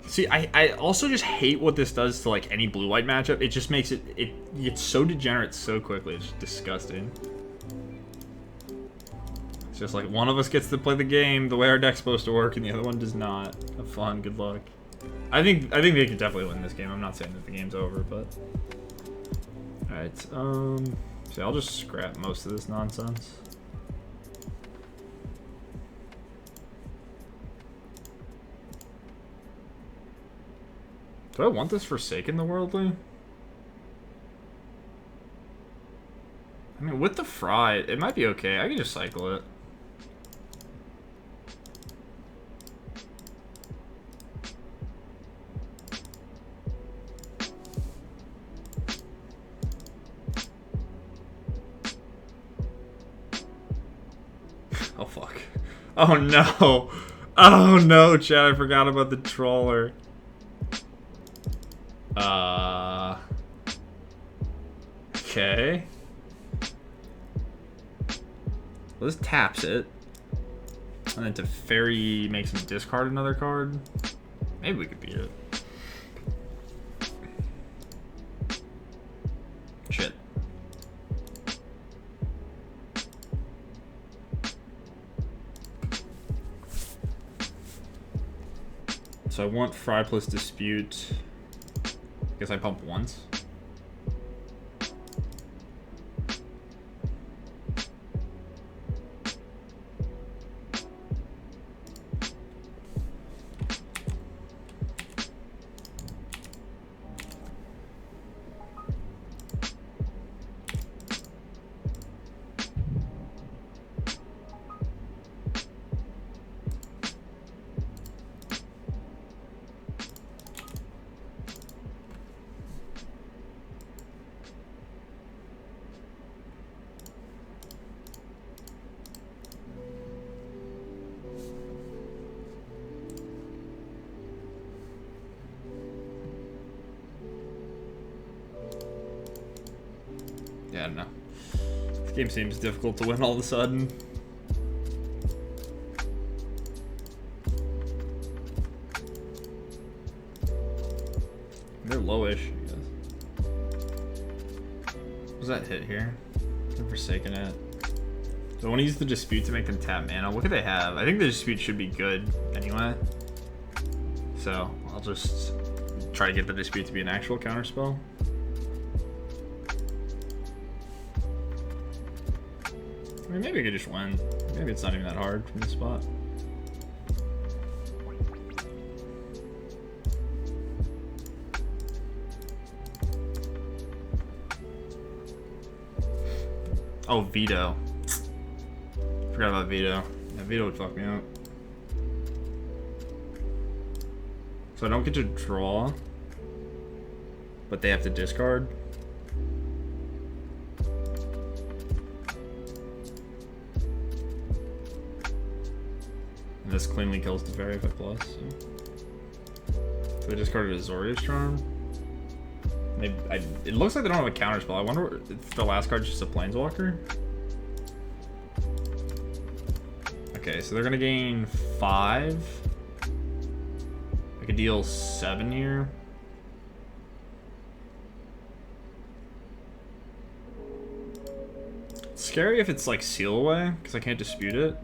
See, I also just hate what this does to like any blue-white matchup. It just makes it gets so degenerate so quickly. It's just disgusting. It's just like one of us gets to play the game the way our deck's supposed to work, and the other one does not. Have fun. Good luck. I think they could definitely win this game. I'm not saying that the game's over, but all right. See, I'll just scrap most of this nonsense. Do I want this Forsaken the Worldly? I mean, with the Fry, it might be okay. I can just cycle it. Oh, fuck. Oh, no. Oh, no, Chad. I forgot about the Trawler. Okay. Well, this taps it. And then Teferi makes him discard another card. Maybe we could beat it. Shit. So I want Fry plus Dispute. Guess I pump once. don't know. This game seems difficult to win all of a sudden. They're lowish, I guess. Was that hit here? I've forsaken it. So I want to use the dispute to make them tap mana. What could they have? I think the dispute should be good anyway. So I'll just try to get the dispute to be an actual counterspell. I mean, maybe I could just win. Maybe it's not even that hard from this spot. Oh, veto. Forgot about veto. Yeah, veto would fuck me up. So I don't get to draw, but they have to discard. And this cleanly kills the fairy if I plus. So they discarded a Zoria's Charm. It looks like they don't have a counterspell. I wonder if the last card's just a Planeswalker. Okay, so they're gonna gain 5. I could deal 7 here. It's scary if it's like Seal Away, because I can't dispute it.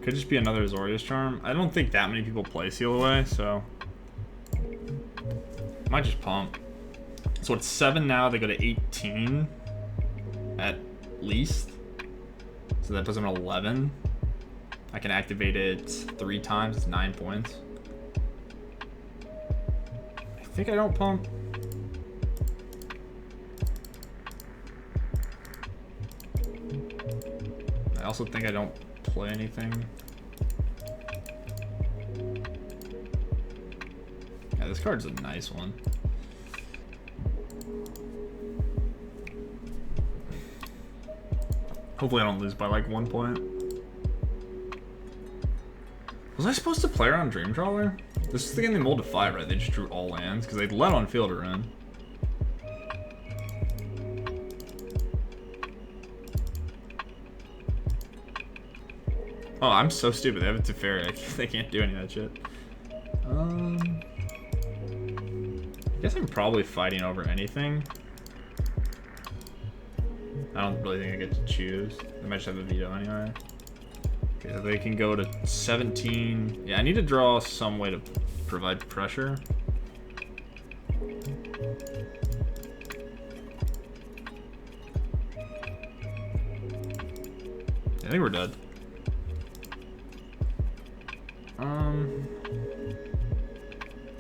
Could just be another Zoria's Charm. I don't think that many people play Seal Away, so might just pump. So it's 7 now, they go to 18 at least. So that puts them at 11. I can activate it 3 times, it's 9 points. I think I don't pump. I also think I don't play anything. Yeah, this card's a nice one. Hopefully I don't lose by like 1 point. Was I supposed to play around Dreamtrawler? This is the game they mulled to 5, right? They just drew all lands because they let on field or in. Oh, I'm so stupid. They have a Teferi. They can't do any of that shit. I guess I'm probably fighting over anything. I don't really think I get to choose. I might just have a veto anyway. Okay, so they can go to 17. Yeah, I need to draw some way to provide pressure. I think we're dead. I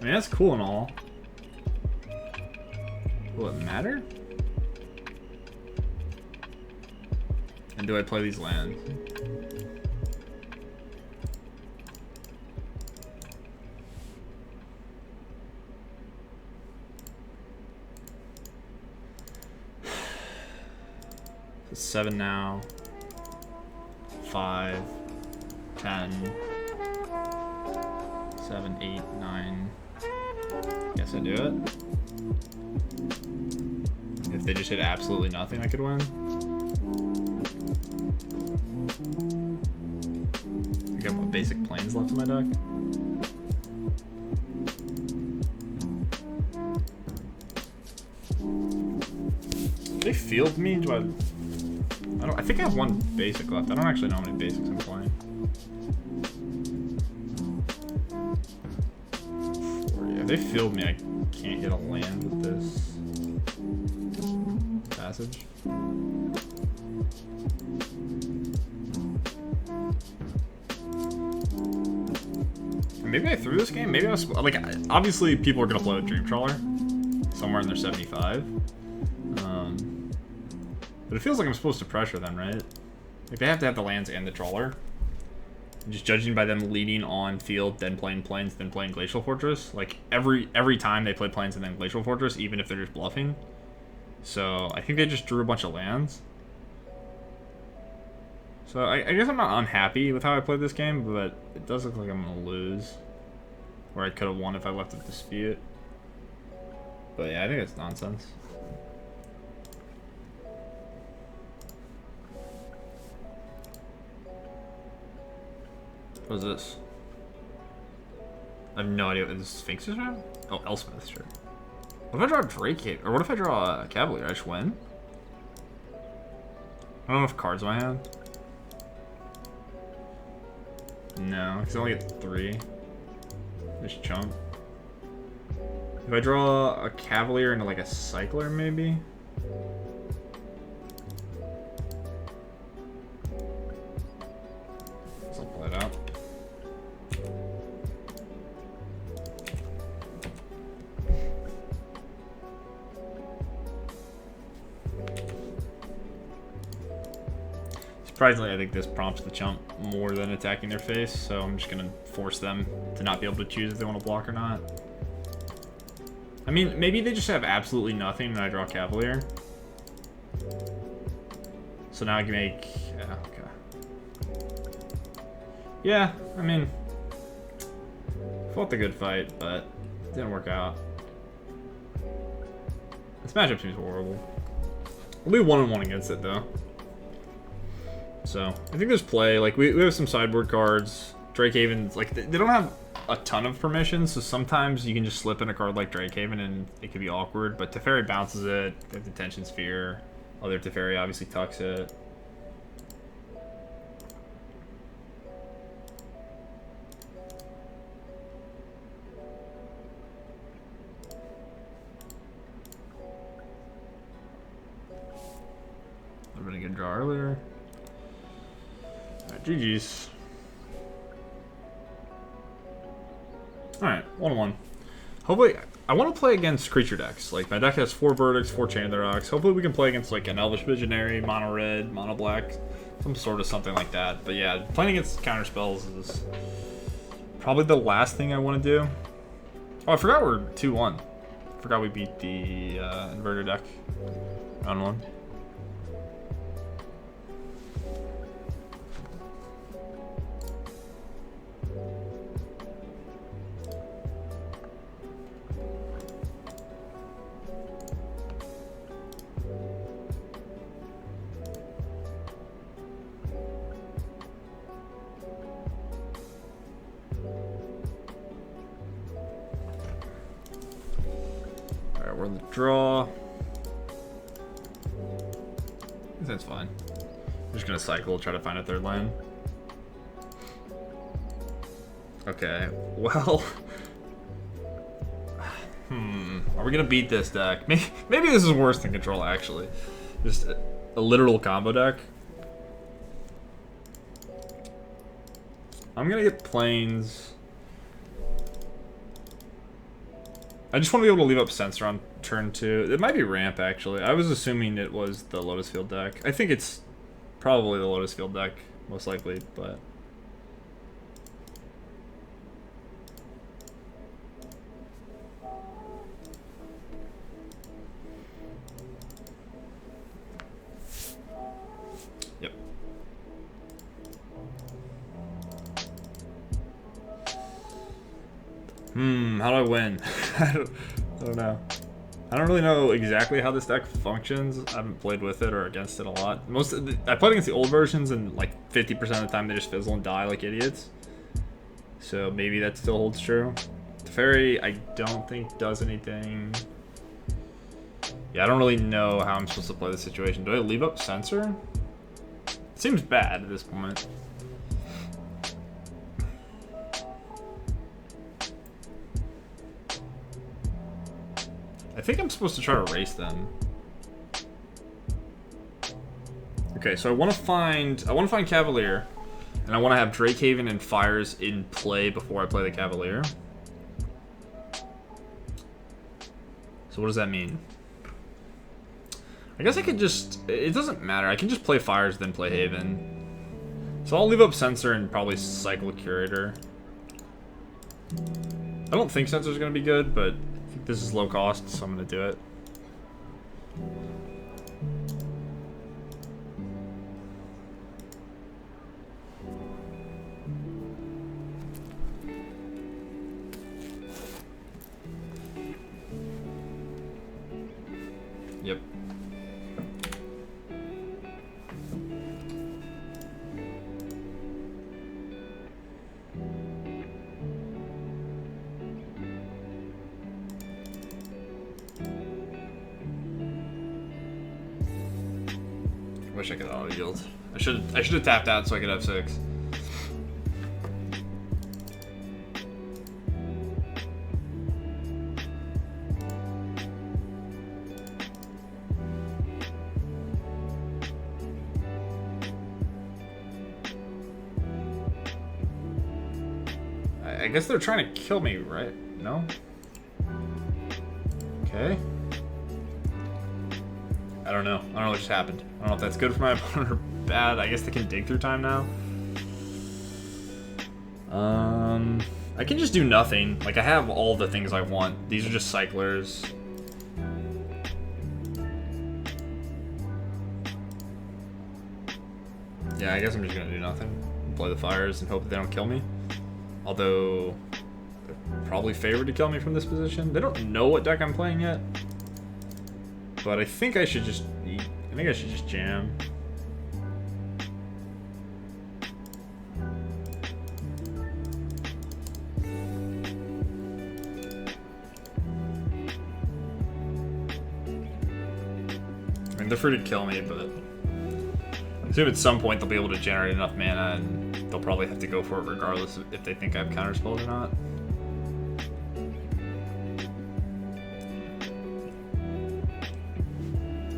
mean, that's cool and all. Will it matter? And do I play these lands? So 7 now. 5, 10, 7, 8, 9. Guess I do it. If they just hit absolutely nothing, I could win. I got what basic planes left in my deck. Do they field me? Do I think I have 1 basic left. I don't actually know how many basics I'm playing. 40. If they field me, I can't get a land with this passage. Maybe I threw this game. Maybe I was like, obviously people are gonna play with Dreamtrawler somewhere in their 75. But it feels like I'm supposed to pressure them, right? Like they have to have the lands and the trawler. Just judging by them leading on field, then playing plains, then playing Glacial Fortress. Like every time they play plains and then Glacial Fortress, even if they're just bluffing. So I think they just drew a bunch of lands. So I guess I'm not unhappy with how I played this game, but it does look like I'm gonna lose. Where I could have won if I left a dispute. But yeah, I think it's nonsense. What is this? I have no idea what this Sphinx is from. Oh, Elspeth, sure. What if I draw Drake? Or what if I draw a Cavalier? I just win? I don't know if cards in my hand. No, because I only get 3. Just chump. If I draw a Cavalier into like a Cycler, maybe? So I'll play it out. Surprisingly, I think this prompts the chump more than attacking their face, so I'm just gonna force them to not be able to choose if they want to block or not. I mean, maybe they just have absolutely nothing and I draw Cavalier. So now I can make... yeah, okay. Yeah, I mean... fought the good fight, but it didn't work out. This matchup seems horrible. We'll be 1-1 against it, though. So, I think there's play. Like, we have some sideboard cards. Drakehaven's, like, they don't have a ton of permissions, so sometimes you can just slip in a card like Drakehaven and it could be awkward, but Teferi bounces it, they have Detention Sphere, other Teferi obviously tucks it. I've been a good draw earlier. Alright, GG's. Alright, 1-1. Hopefully, I want to play against creature decks. Like, my deck has 4 Verdicts, 4 Chain of the Rocks. Hopefully we can play against, like, an Elvish Visionary, Mono Red, Mono Black, some sort of something like that. But yeah, playing against counter spells is probably the last thing I want to do. Oh, I forgot we're 2-1. Forgot we beat the Inverter deck. Round 1. We're in the draw. That's fine. I'm just gonna cycle, try to find a third land. Okay, well... Are we gonna beat this deck? Maybe this is worse than Control, actually. Just a literal combo deck. I'm gonna get Plains. I just want to be able to leave up Sensor on turn 2. It might be Ramp, actually. I was assuming it was the Lotus Field deck. I think it's probably the Lotus Field deck, most likely, but... Yep. How do I win? I don't know. I don't really know exactly how this deck functions. I haven't played with it or against it a lot. I played against the old versions and like 50% of the time they just fizzle and die like idiots. So maybe that still holds true. Teferi, I don't think does anything. Yeah, I don't really know how I'm supposed to play this situation. Do I leave up Sensor? It seems bad at this point. I think I'm supposed to try to race them. Okay, so I want to find Cavalier, and I want to have Drakehaven and Fires in play before I play the Cavalier. So what does that mean? I guess I could just... It doesn't matter. I can just play Fires, then play Haven. So I'll leave up Sensor and probably cycle Curator. I don't think Sensor's going to be good, but I think this is low cost, so I'm going to do it. Yep. wish I could auto yield. I should have tapped out so I could have 6. I guess they're trying to kill me, right? No? Okay. I don't know. I don't know what just happened. I don't know if that's good for my opponent or bad. I guess they can dig through time now. I can just do nothing. Like, I have all the things I want. These are just cyclers. Yeah, I guess I'm just gonna do nothing. Play the fires and hope that they don't kill me. Although, they're probably favored to kill me from this position. They don't know what deck I'm playing yet. But I think I should just jam. I mean, they're free to kill me, but I assume at some point they'll be able to generate enough mana, and they'll probably have to go for it regardless of if they think I have counterspells or not.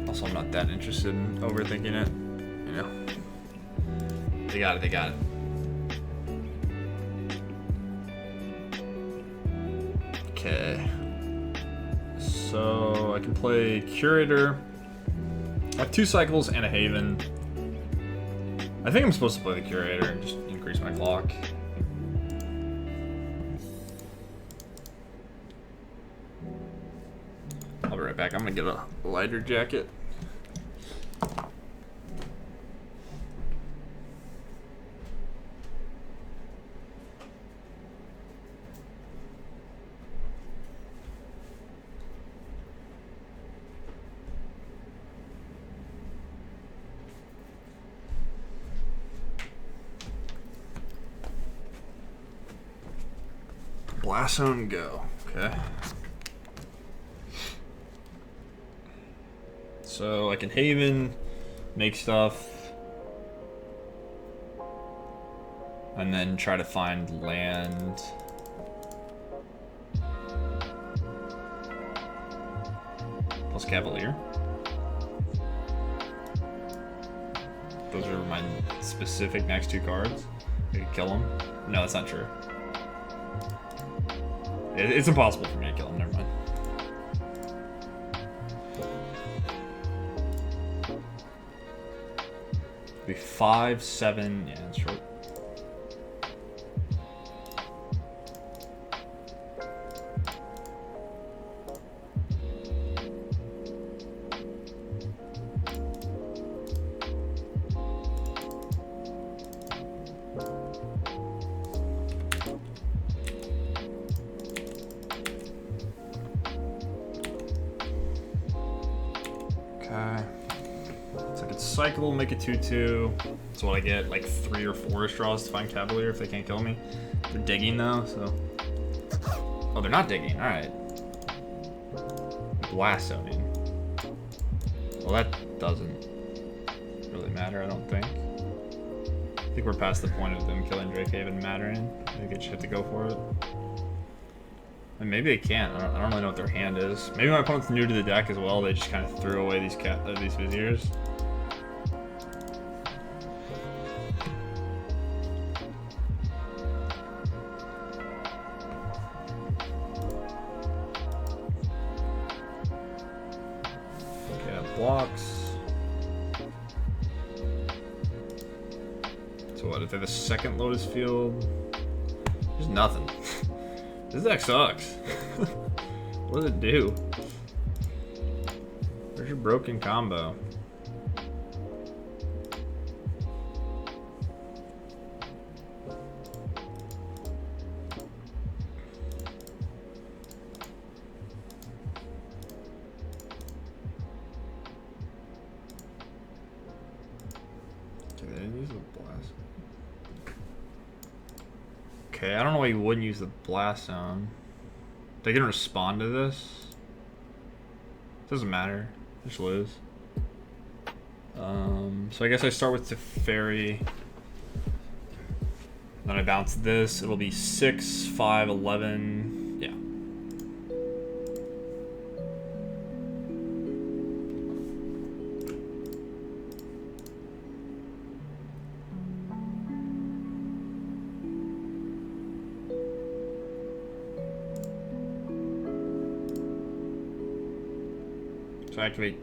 Also, I'm not that interested in overthinking it, you know. They got it, they got it. Okay. So, I can play Curator. I have 2 cycles and a Haven. I think I'm supposed to play the Curator and just increase my clock. I'll be right back. I'm gonna get a lighter jacket. Blast Zone, go. Okay. So I can Haven, make stuff, and then try to find land. Plus Cavalier. Those are my specific next 2 cards. I could kill them. No, that's not true. It's impossible for me to kill him, never mind. Be 5, 7, yeah, that's short. Cycle, make a 2/2. That's what I get, like 3 or 4 straws to find Cavalier if they can't kill me. They're digging though, so. Oh, they're not digging, alright. Blast zoning. Well, that doesn't really matter, I don't think. I think we're past the point of them killing Drakehaven mattering. I think they just have to go for it. And maybe they can't. I don't really know what their hand is. Maybe my opponent's new to the deck as well. They just kind of threw away these Viziers. Blocks. So what, if they have a second Lotus Field? There's nothing. This deck sucks. What does it do? Where's your broken combo? Okay, I don't know why you wouldn't use the Blast Zone. They can respond to this. Doesn't matter. Just lose. So I guess I start with Teferi. Then I bounce this. It'll be 6, 5, 11. Yeah. So I activate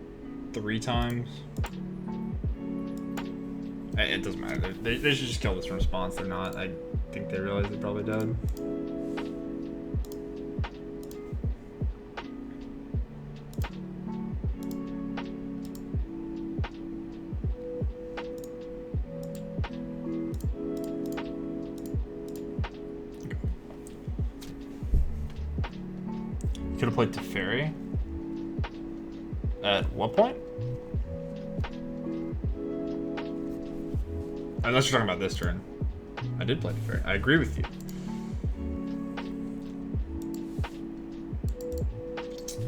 3 times. It doesn't matter. They should just kill this in response. They're not. I think they realize they're probably dead. You could have played Teferi. At what point? Unless you're talking about this turn. I did play Teferi. I agree with you.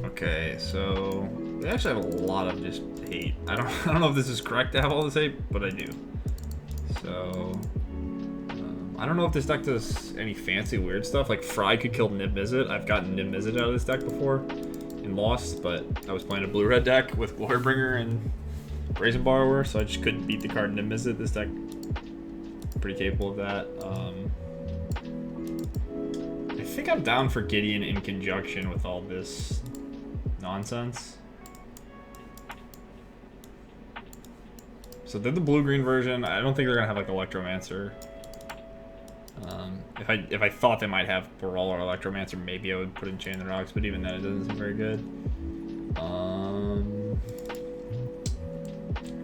Okay, so they actually have a lot of just hate. I don't know if this is correct to have all this hate, but I do. So I don't know if this deck does any fancy weird stuff. Like Fry could kill Nib Mizzet. I've gotten Nib Mizzet out of this deck before and lost, but I was playing a blue red deck with Glorybringer and Brazen Borrower, so I just couldn't beat the card Nib Mizzet. This deck pretty capable of that. I think I'm down for Gideon in conjunction with all this nonsense. So they're the blue-green version. I don't think they're gonna have like Electromancer. If I thought they might have Baral or Electromancer, maybe I would put in Chain the Rocks, but even then it doesn't seem very good. I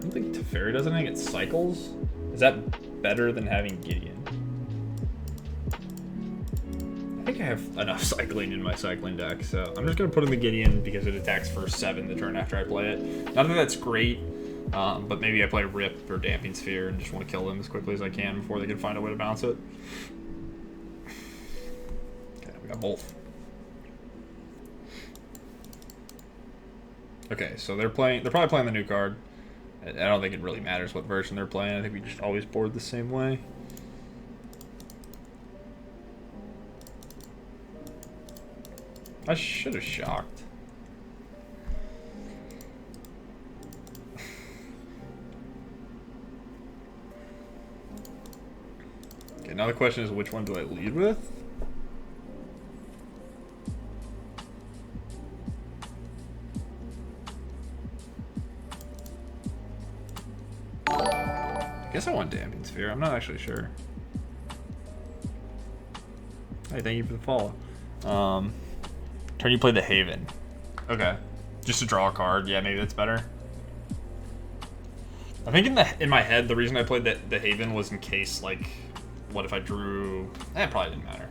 don't think Teferi does anything. It cycles. Is that better than having Gideon? I think I have enough cycling in my cycling deck, so I'm just gonna put in the Gideon because it attacks for 7 the turn after I play it. Not that that's great, but maybe I play Rip or Damping Sphere and just want to kill them as quickly as I can before they can find a way to bounce it. Okay, we got both. Okay, so they're probably playing the new card. I don't think it really matters what version they're playing. I think we just always board the same way. I should have shocked. Okay, now the question is, which one do I lead with? I guess I want Damping Sphere. I'm not actually sure. Hey, thank you for the follow. Turn you play the Haven. Okay. Just to draw a card. Yeah, maybe that's better. I think in my head, the reason I played the Haven was in case, like, what if I drew... It probably didn't matter.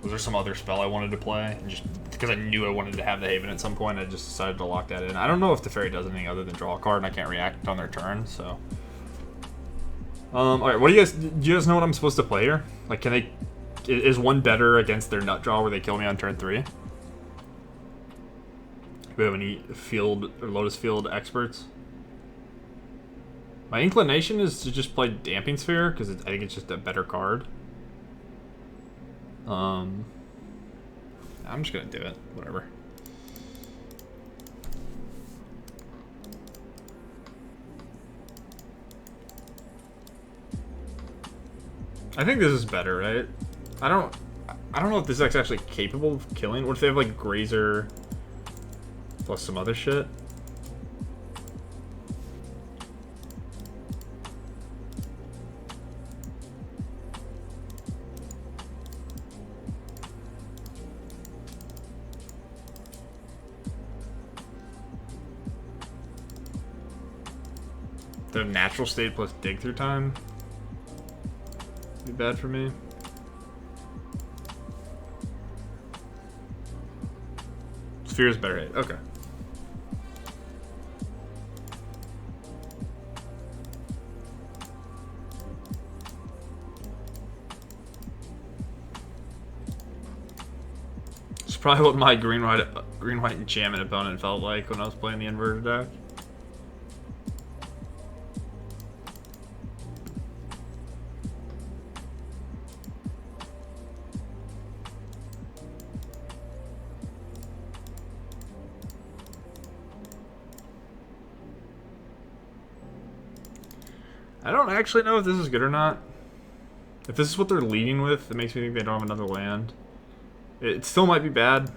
Was there some other spell I wanted to play? And just because I knew I wanted to have the Haven at some point, I just decided to lock that in. I don't know if Teferi does anything other than draw a card, and I can't react on their turn, so... Alright, do you guys know what I'm supposed to play here? Like, can they... Is one better against their nut draw where they kill me on turn 3? Do we have any field or Lotus Field experts? My inclination is to just play Damping Sphere because I think it's just a better card. I'm just gonna do it. Whatever. I think this is better, right? I don't know if this deck's actually capable of killing. What if they have like Grazer plus some other shit? The natural state plus dig through time would be bad for me. Sphere is better hit. Okay. It's probably what my green white enchantment opponent felt like when I was playing the inverted deck. I don't actually know if this is good or not. If this is what they're leading with, it makes me think they don't have another land. It still might be bad.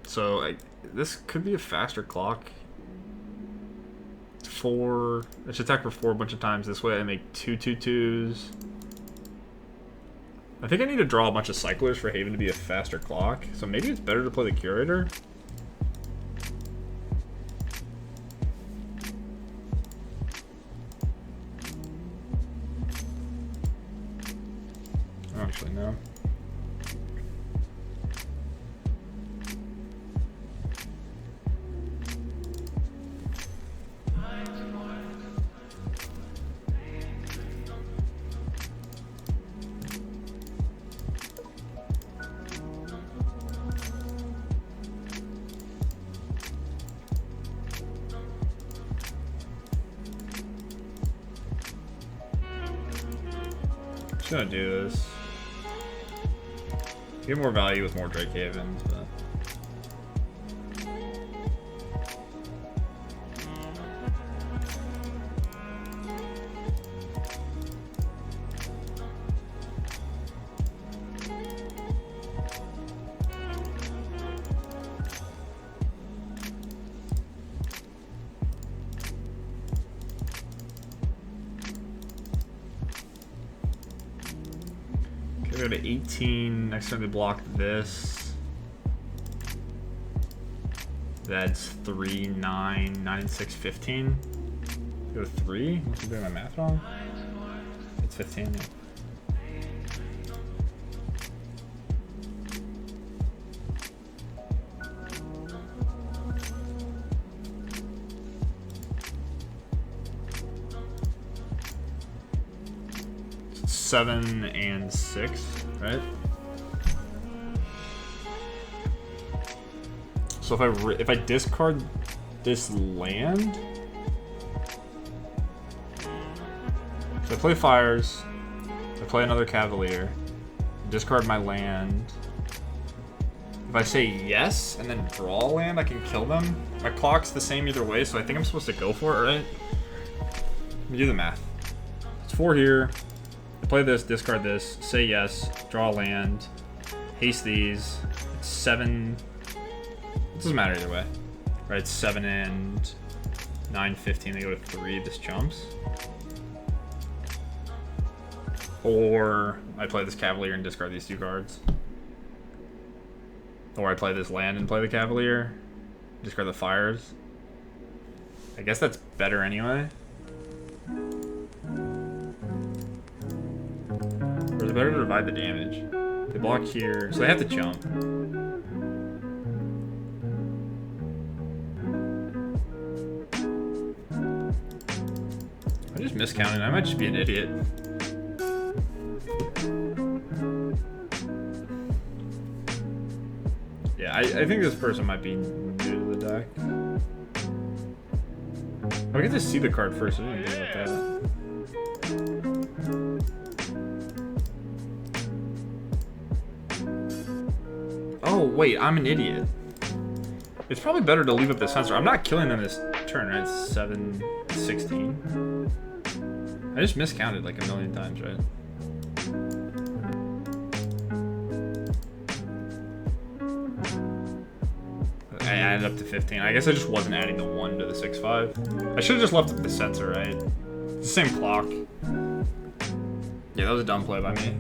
So this could be a faster clock. 4. I should attack for 4 a bunch of times. This way I make 2 2/2s. I think I need to draw a bunch of cyclers for Haven to be a faster clock. So maybe it's better to play the Curator. I don't actually know. I'm gonna do this. Get more value with more Drake Havens, but go to 18. Next time they block this. That's 3, 9, 9, and 6, 15. Go to 3. Unless I'm doing my math wrong. It's 15. Yeah. It's 7 and 6, right? So if I discard this land, so I play fires, I play another Cavalier, discard my land. If I say yes and then draw a land, I can kill them. My clock's the same either way, so I think I'm supposed to go for it, right? Let me do the math. It's 4 here. I play this, discard this, say yes, draw a land, haste these. It's 7. It doesn't matter either way. Right, it's 7 and 9, 15. They go to 3. This jumps. Or I play this Cavalier and discard these 2 cards. Or I play this land and play the Cavalier. Discard the fires. I guess that's better anyway. Or is it better to divide the damage? They block here, so they have to jump. I just miscounted. I might just be an idiot. Yeah, I think this person might be new to the deck. I get to see the card first. I didn't think about that. Oh, wait, I'm an idiot. It's probably better to leave up the sensor. I'm not killing them this turn, right? It's 7, 16. I just miscounted like a million times, right? I added up to 15. I guess I just wasn't adding the 1 to the 6-5. I should have just left up the sensor, right? It's the same clock. Yeah, that was a dumb play by me.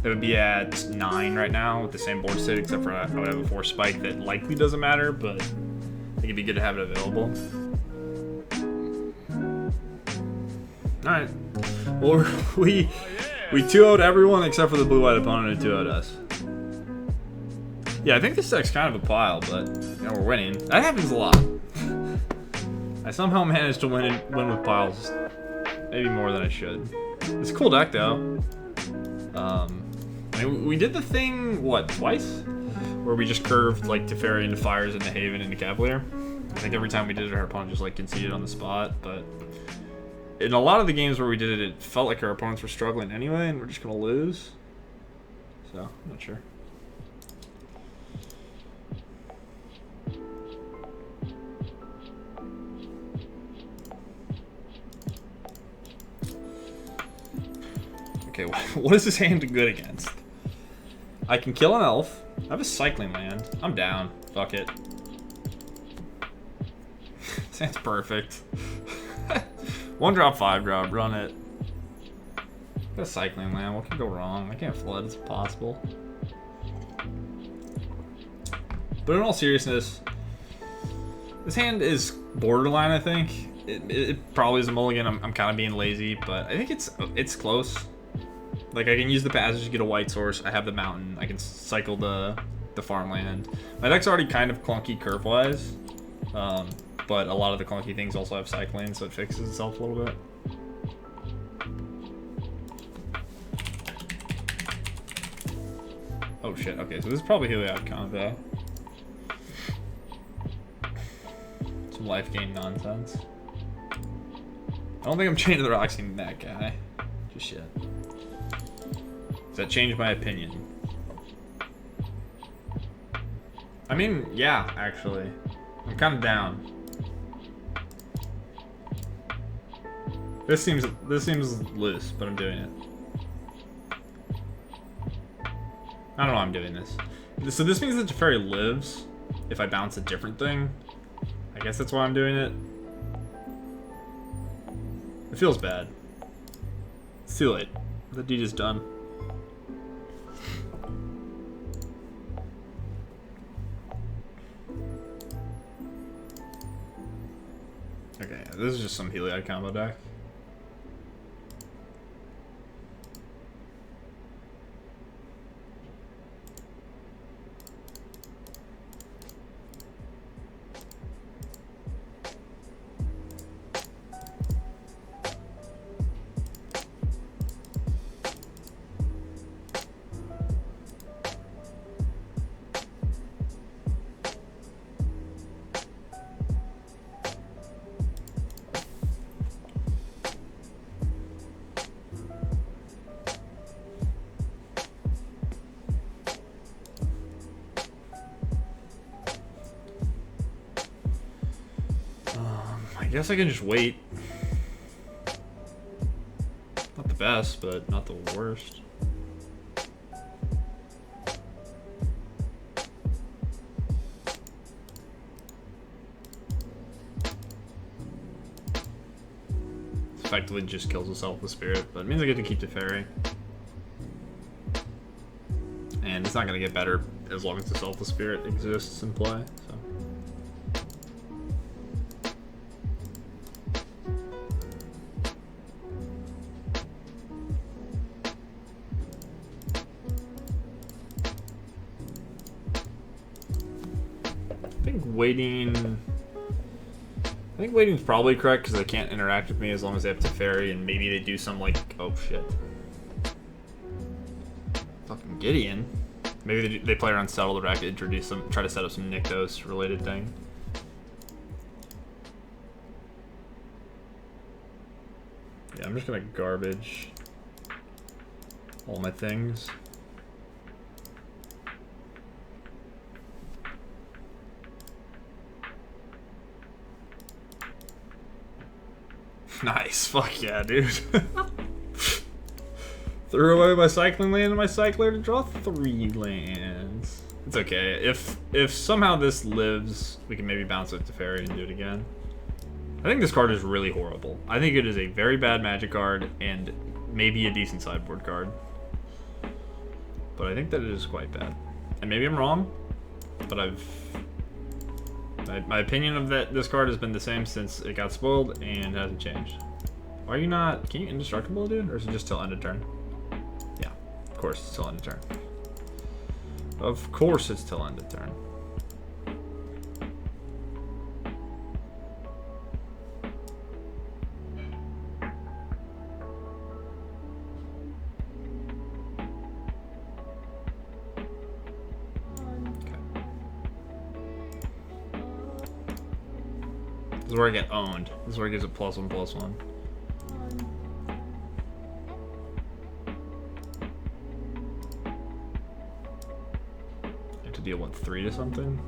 It would be at 9 right now with the same board state, except for I would have a 4 spike that likely doesn't matter, but I think it'd be good to have it available. Alright. Well, we 2-0'd everyone except for the blue-white opponent who 2-0'd us. Yeah, I think this deck's kind of a pile, but you know, we're winning. That happens a lot. I somehow managed to win with piles. Maybe more than I should. It's a cool deck, though. I mean, we did the thing, what, twice? Where we just curved, like, Teferi into Fires, into Haven, into Cavalier. I think every time we did it, our opponent just, like, conceded on the spot, but in a lot of the games where we did it, it felt like our opponents were struggling anyway, and we're just gonna lose. So, I'm not sure. Okay, what is this hand good against? I can kill an elf. I have a cycling land. I'm down. Fuck it. That's perfect. 1 drop, 5 drop. Run it. Got a cycling land. What could go wrong? I can't flood. It's impossible. But in all seriousness, this hand is borderline, I think. It probably is a mulligan. I'm kind of being lazy, but I think it's close. Like, I can use the passage to get a white source. I have the mountain. I can cycle the farmland. My deck's already kind of clunky curve-wise, but a lot of the clunky things also have cycling, so it fixes itself a little bit. Oh shit, okay, so this is probably Heliod combo. Some life gain nonsense. I don't think I'm changing the Roxy that guy. Just yet. Does that change my opinion? I mean, yeah, actually. I'm kind of down. This seems loose, but I'm doing it. I don't know why I'm doing this. So this means that Teferi lives if I bounce a different thing. I guess that's why I'm doing it. It feels bad. It's too late. The deed is done. Okay, this is just some Heliod combo deck. I guess I can just wait. Not the best, but not the worst. Effectively just kills itself with Spirit, but it means I get to keep the Teferi. And it's not going to get better as long as the Selfless Spirit exists in play, so. I think waiting's probably correct because they can't interact with me as long as they have Teferi, and maybe they do some like, oh shit. Fucking Gideon. Maybe they play around Settle the Rack to introduce some, try to set up some Nykthos related thing. Yeah, I'm just gonna garbage all my things. Nice, fuck yeah, dude. Threw away my cycling land and my cycler to draw 3 lands. It's okay. If somehow this lives, we can maybe bounce it to Teferi and do it again. I think this card is really horrible. I think it is a very bad Magic card and maybe a decent sideboard card. But I think that it is quite bad. And maybe I'm wrong, but my opinion of this card has been the same since it got spoiled and hasn't changed. Why are you not... Can you indestructible, dude? Or is it just till end of turn? Yeah, of course it's till end of turn. Of course it's till end of turn. This is where I get owned. This is where it gives it +1/+1. to deal, what, 3 to something?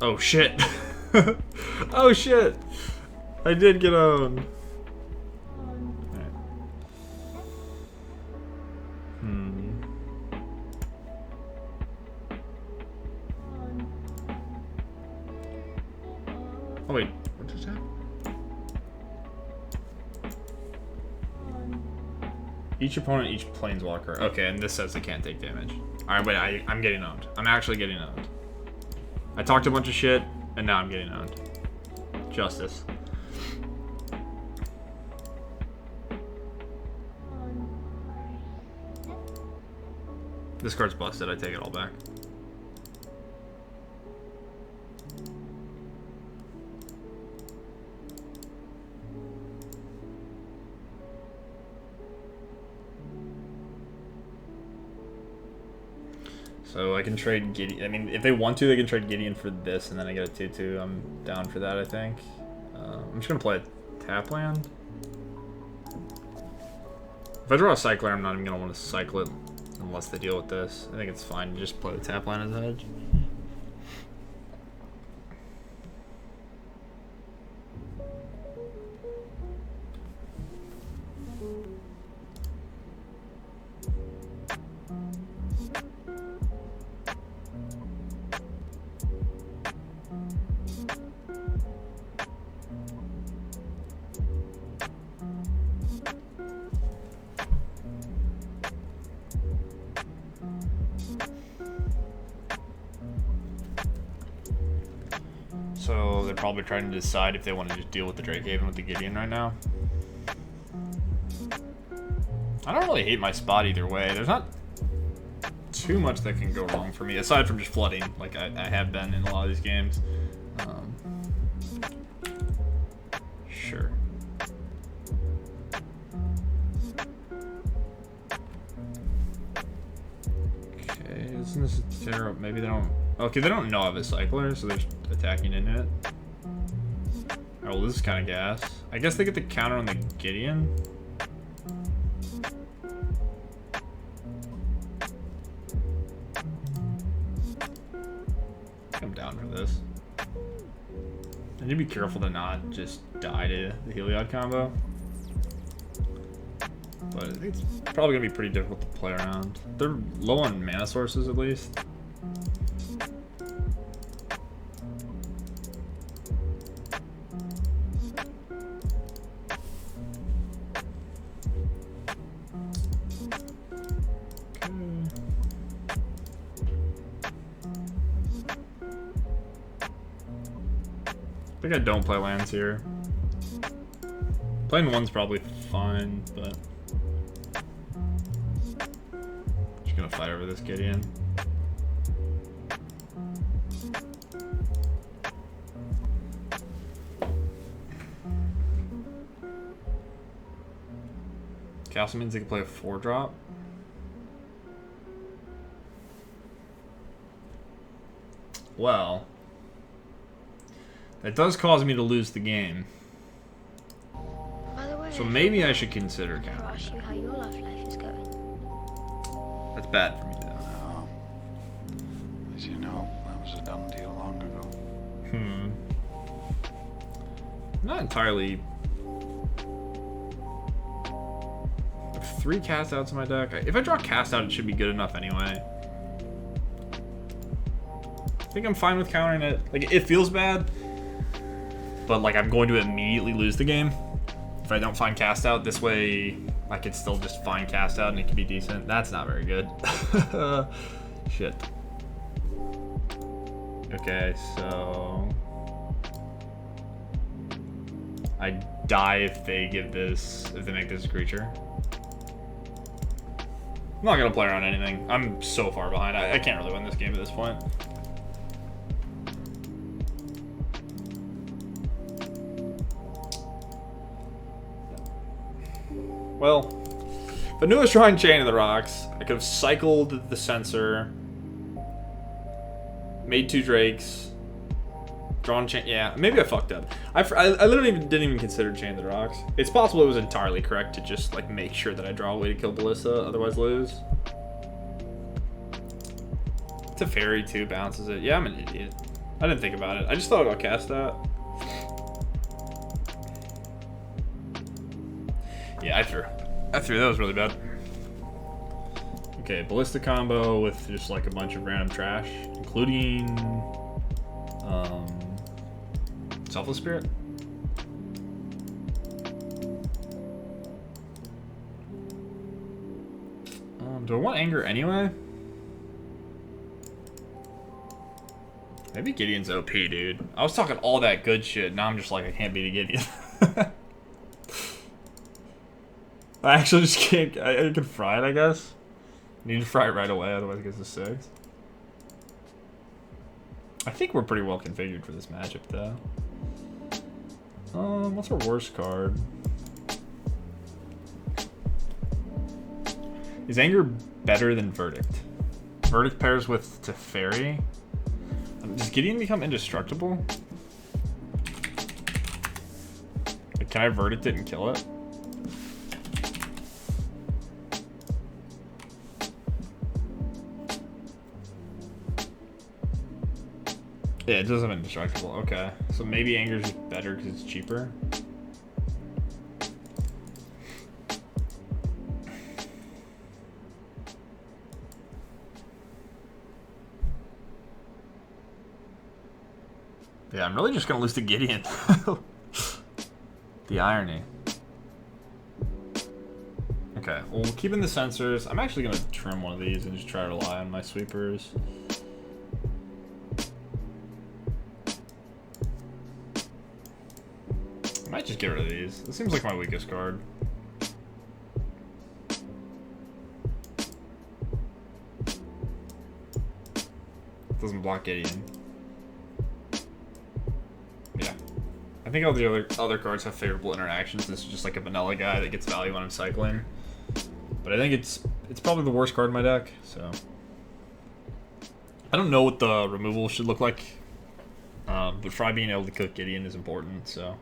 Oh, shit. Oh, shit. I did get owned. Alright. Oh, wait. What just happened? Each opponent, each planeswalker. Okay, and this says they can't take damage. Alright, wait, I'm getting owned. I'm actually getting owned. I talked a bunch of shit, and now I'm getting owned. Justice. This card's busted. I take it all back. So I can trade Gideon. I mean, if they want to, they can trade Gideon for this, and then I get a 2/2. I'm down for that, I think. I'm just going to play a tap land. If I draw a cycler, I'm not even going to want to cycle it unless they deal with this. I think it's fine to just play the tap land as a hedge. So they're probably trying to decide if they want to just deal with the Drakehaven with the Gideon right now. I don't really hate my spot either way. There's not too much that can go wrong for me, aside from just flooding, like I have been in a lot of these games. Sure. Okay, isn't this a terrible? Maybe they don't. Okay, they don't know I have a cycler, so they're just attacking into it. Oh, well, this is kind of gas. I guess they get the counter on the Gideon. I'm down for this. I need to be careful to not just die to the Heliod combo. But I think it's probably going to be pretty difficult to play around. They're low on mana sources, at least. I think I don't play lands here. Playing one's probably fine, but just gonna fight over this Gideon. Castle means they can play a 4-drop. Well, that does cause me to lose the game. By the way, So maybe I should consider I'll countering ask you how your love life is going. that. That's bad for me, though. No. As you know, that was a done deal long ago. Not entirely. I have 3 cast outs in my deck. If I draw cast out, it should be good enough anyway. I think I'm fine with countering it. Like, it feels bad, but like I'm going to immediately lose the game if I don't find cast out. This way I could still just find cast out and it could be decent. That's not very good. Shit. Okay, so I die if they give this, if they make this a creature. I'm not gonna play around anything. I'm so far behind. I can't really win this game at this point. Well, if I knew I was drawing Chain of the Rocks, I could have cycled the Censor, made 2 Drakes, drawn Chain. Yeah, maybe I fucked up. I literally didn't even consider Chain of the Rocks. It's possible it was entirely correct to just like make sure that I draw a way to kill Ballista, otherwise lose. Teferi too bounces it. Yeah, I'm an idiot. I didn't think about it. I just thought about cast that. Yeah, I threw. That was really bad. Okay, ballista combo with just like a bunch of random trash, including Selfless Spirit. Do I want anger anyway? Maybe Gideon's OP, dude. I was talking all that good shit. Now I'm just like, I can't beat a Gideon. I actually just can't. I can fry it, I guess. Need to fry it right away, otherwise it gets a 6. I think we're pretty well configured for this matchup, though. What's our worst card? Is Anger better than Verdict? Verdict pairs with Teferi. Does Gideon become indestructible? Like, can I Verdict it and kill it? Yeah, it does have indestructible. Okay. So maybe Anger's just better because it's cheaper. Yeah, I'm really just gonna lose to Gideon. The irony. Okay, well, keeping the sensors. I'm actually gonna trim one of these and just try to rely on my sweepers. I might just get rid of these. This seems like my weakest card. Doesn't block Gideon. Yeah. I think all the other cards have favorable interactions. This is just like a vanilla guy that gets value when I'm cycling. But I think it's probably the worst card in my deck, so. I don't know what the removal should look like. But Fry being able to cook Gideon is important, so.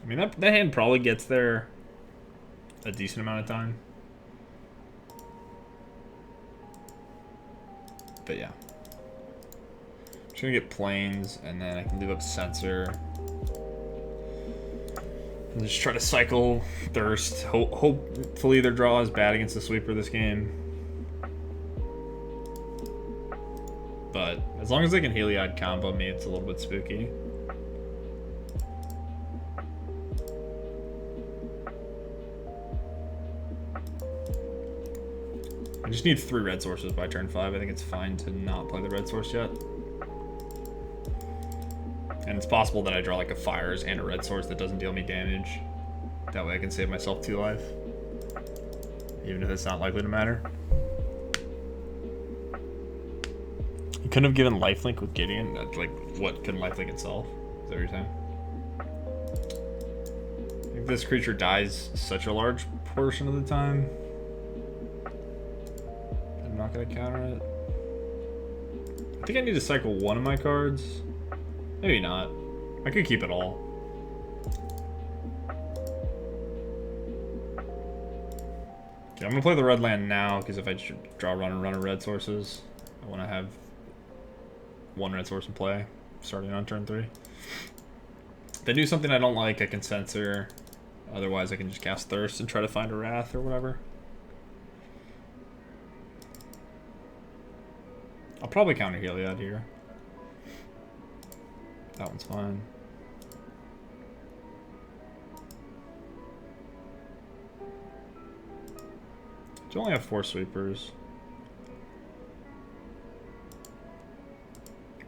I mean, that hand probably gets there a decent amount of time. But yeah. I'm just gonna get planes, and then I can do up Sensor. And just try to cycle Thirst. Hopefully their draw is bad against the sweeper this game. But as long as they can Heliod combo me, it's a little bit spooky. I just need 3 red sources by turn 5. I think it's fine to not play the red source yet. And it's possible that I draw like a fires and a red source that doesn't deal me damage. That way I can save myself 2 life. Even if it's not likely to matter. You couldn't have given lifelink with Gideon? Like, what couldn't lifelink itself? Is that what you're saying? If this creature dies such a large portion of the time, I'm not going to counter it. I think I need to cycle one of my cards. Maybe not. I could keep it all. Okay, I'm going to play the red land now, because if I draw run and run of red sources, I want to have 1 red source in play, starting on turn 3. If they do something I don't like, I can censor. Otherwise, I can just cast Thirst and try to find a Wrath or whatever. I'll probably counter Heliod here. That one's fine. You only have 4 sweepers.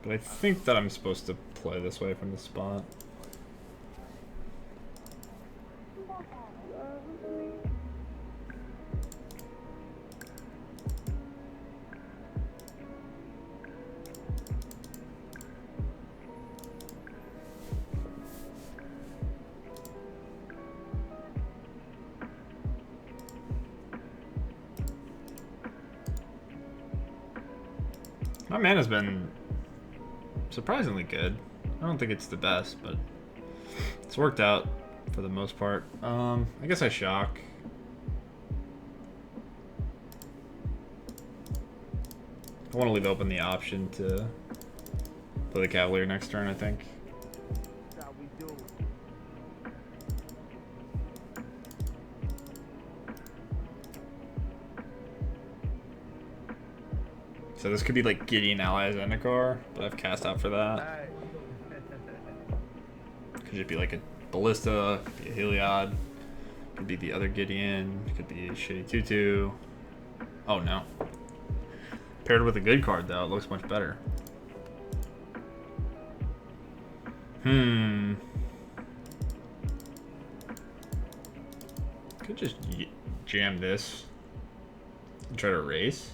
But I think that I'm supposed to play this way from the spot. My mana's been surprisingly good. I don't think it's the best, but it's worked out. for the most part. I guess I shock. I want to leave open the option to play the Cavalier next turn, I think. So this could be like Gideon Allies Zendikar, but I've cast out for that. Could just be like a Ballista, could be a Heliod, could be the other Gideon, could be a shitty 2/2. Oh no. Paired with a good card though, it looks much better. Could just jam this and try to race.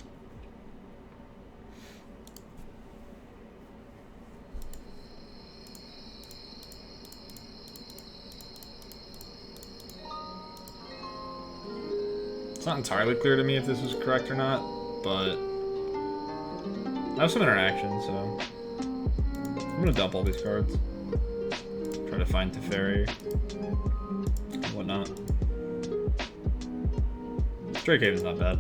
It's not entirely clear to me if this was correct or not, but I have some interaction, so I'm gonna dump all these cards. Try to find Teferi and whatnot. Drake Haven's not bad.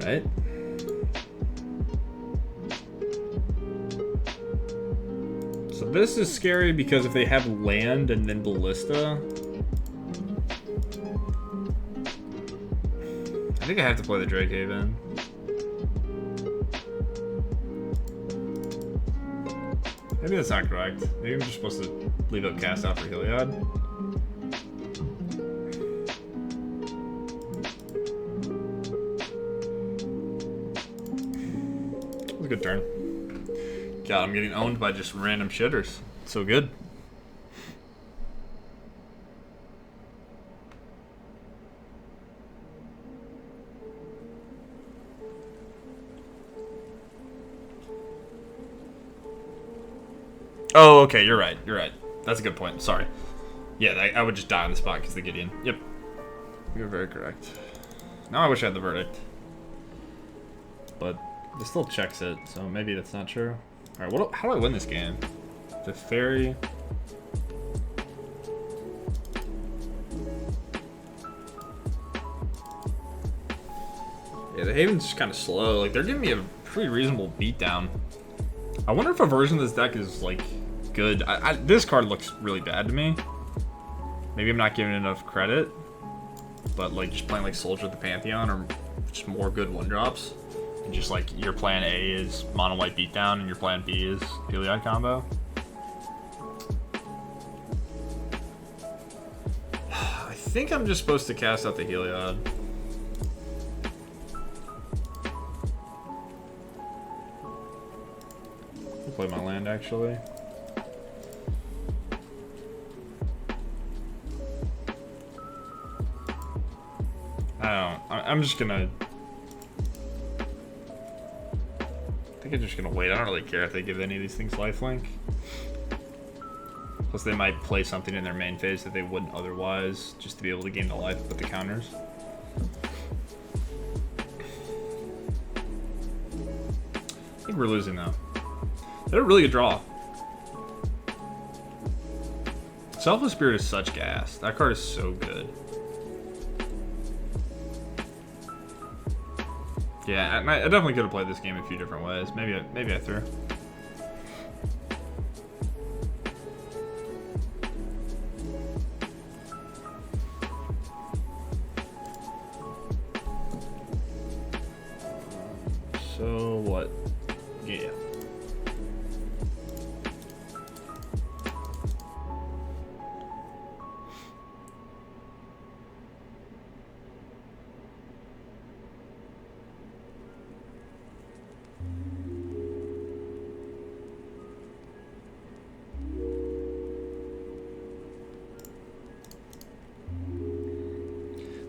Alright. So this is scary because if they have land and then Ballista, I think I have to play the Drake Haven. Maybe that's not correct. Maybe I'm just supposed to leave out cast out for Heliod. That was a good turn. God, I'm getting owned by just random shitters. It's so good. Oh, okay, you're right. You're right. That's a good point. Sorry. Yeah, I would just die on the spot because the Gideon. Yep. You're very correct. Now I wish I had the verdict. But this still checks it, so maybe that's not true. Alright, how do I win this game? The Fairy. Yeah, the Haven's just kind of slow. Like, they're giving me a pretty reasonable beatdown. I wonder if a version of this deck is, like, good. This card looks really bad to me. Maybe I'm not giving it enough credit. But, like, just playing, like, Soldier of the Pantheon or just more good 1-drops. And just, like, your plan A is Mono White Beatdown and your plan B is Heliod combo. I think I'm just supposed to cast out the Heliod. Play my land, actually. I'm just gonna... I think I'm just gonna wait. I don't really care if they give any of these things lifelink. Plus they might play something in their main phase that they wouldn't otherwise, just to be able to gain the life with the counters. I think we're losing though. They're a really good draw. Selfless Spirit is such gas. That card is so good. Yeah, I definitely could have played this game a few different ways. Maybe I threw. So what? Yeah.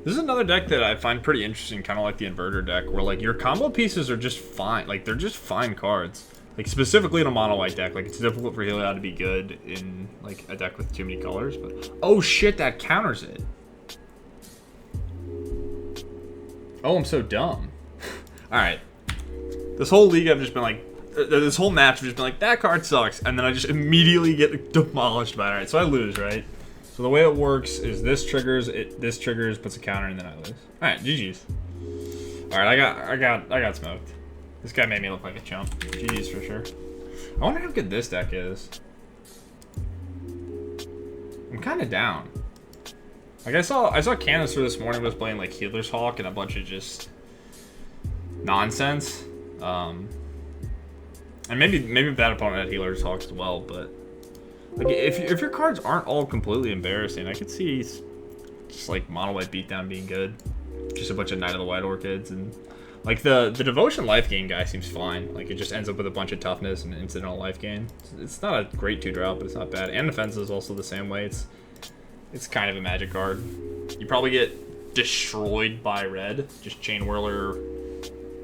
This is another deck that I find pretty interesting, kind of like the Inverter deck, where like your combo pieces are just fine. Like they're just fine cards. Like specifically in a mono white deck, like it's difficult for Heliod to be good in like a deck with too many colors. But oh shit, that counters it. Oh, I'm so dumb. All right, This whole league, I've just been like, this whole match, I've just been like, that card sucks, and then I just immediately get demolished by it. Alright, so I lose, right? So the way it works is this triggers, puts a counter, and then I lose. Alright, GG's. Alright, I got smoked. This guy made me look like a chump. GG's for sure. I wonder how good this deck is. I'm kind of down. Like I saw Canister this morning was playing like Healer's Hawk and a bunch of just nonsense. And maybe if that opponent had Healer's Hawk as well, but like if your cards aren't all completely embarrassing, I could see just like Mono White Beatdown being good. Just a bunch of Knight of the White Orchids, and like the Devotion life gain guy seems fine. Like it just ends up with a bunch of toughness and incidental life gain. It's not a great 2-drop, but it's not bad. And defense is also the same way. It's kind of a magic card. You probably get destroyed by red. Just Chain Whirler,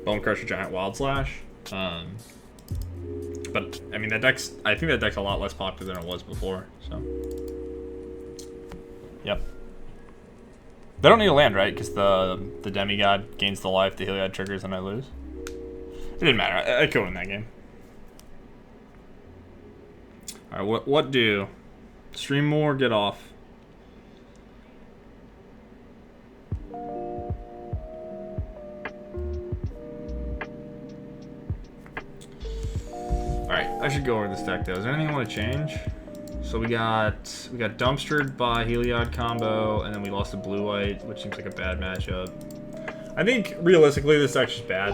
Bone Crusher, Giant Wild Slash. But I mean I think that deck's a lot less popular than it was before. So yep. They don't need a land, right? Because the Demigod gains the life, the Heliod triggers, and I lose. It didn't matter. I could win that game. Alright, what do? Stream more, get off. Alright, I should go over this deck though. Is there anything I want to change? So we got dumpstered by Heliod combo, and then we lost to blue-white, which seems like a bad matchup. I think realistically this deck's just bad.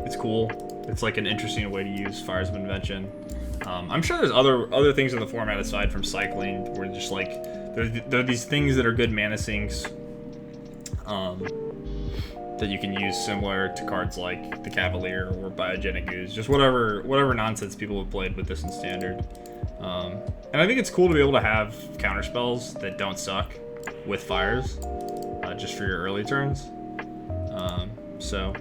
It's cool. It's like an interesting way to use Fires of Invention. I'm sure there's other things in the format aside from cycling, where just like there are these things that are good mana sinks that you can use similar to cards like the Cavalier or Biogenic Ooze, just whatever nonsense people have played with this in Standard. And I think it's cool to be able to have counter spells that don't suck with fires, just for your early turns. So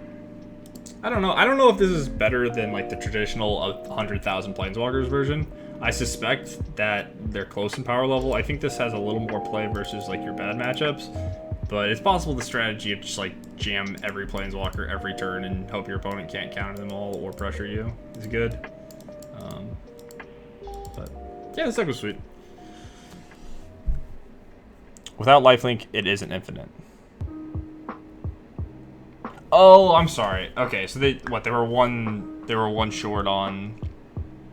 I don't know. I don't know if this is better than like the traditional 100,000 Planeswalkers version. I suspect that they're close in power level. I think this has a little more play versus like your bad matchups, but it's possible the strategy of just like jam every Planeswalker every turn and hope your opponent can't counter them all or pressure you is good. But yeah, this deck was sweet. Without lifelink, it isn't infinite. Oh, I'm sorry. Okay, so they were one short on.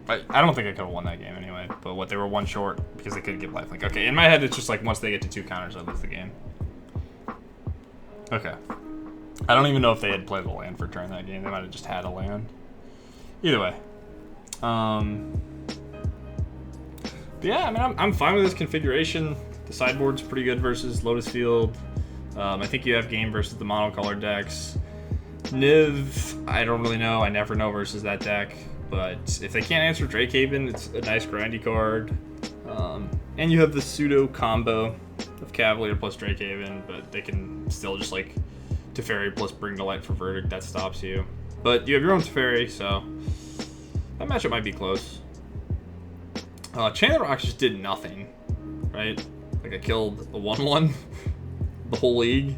I don't think I could have won that game anyway. But they were one short because they couldn't get lifelink. Okay, in my head it's just like once they get to 2 counters, I lose the game. Okay. I don't even know if they had played a land for turn that game. They might have just had a land. Either way. But yeah, I mean, I'm fine with this configuration. The sideboard's pretty good versus Lotus Field. I think you have game versus the monocolored decks. Niv, I don't really know. I never know versus that deck. But if they can't answer Drakehaven, it's a nice grindy card. And you have the pseudo combo of Cavalier plus Drakehaven, but they can still just like Teferi plus Bring to Light for Verdict. That stops you. But you have your own Teferi, so that matchup might be close. Chain of Rocks just did nothing, right? Like I killed a 1/1 the whole league.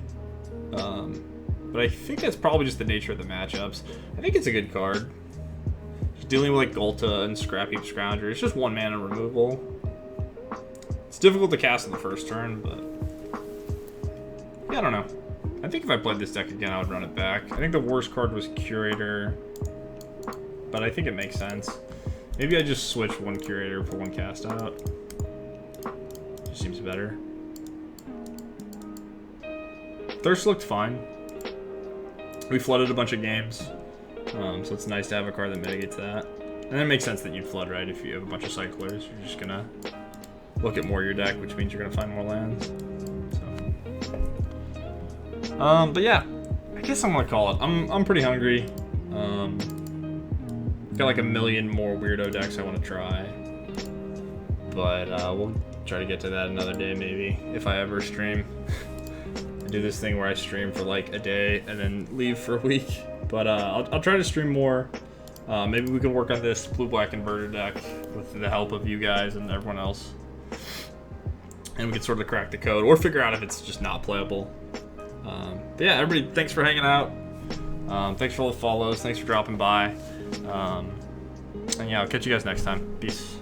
But I think that's probably just the nature of the matchups. I think it's a good card. Just dealing with like Golta and Scrap Heap Scrounger. It's just 1 mana removal. It's difficult to cast in the first turn, but yeah, I don't know. I think if I played this deck again, I would run it back. I think the worst card was Curator, but I think it makes sense. Maybe I just switch 1 Curator for 1 cast out. Just seems better. Thirst looked fine. We flooded a bunch of games, so it's nice to have a card that mitigates that. And it makes sense that you'd flood, right? If you have a bunch of cyclers, you're just gonna look at more of your deck, which means you're gonna find more lands. So, but yeah, I guess I'm gonna call it. I'm pretty hungry. Got like a million more weirdo decks I want to try, but we'll try to get to that another day maybe if I ever stream. I do this thing where I stream for like a day and then leave for a week, but I'll try to stream more. Maybe we can work on this blue-black inverter deck with the help of you guys and everyone else, and we can sort of crack the code or figure out if it's just not playable. But yeah, everybody, thanks for hanging out. Thanks for all the follows. Thanks for dropping by. And yeah, I'll catch you guys next time. Peace.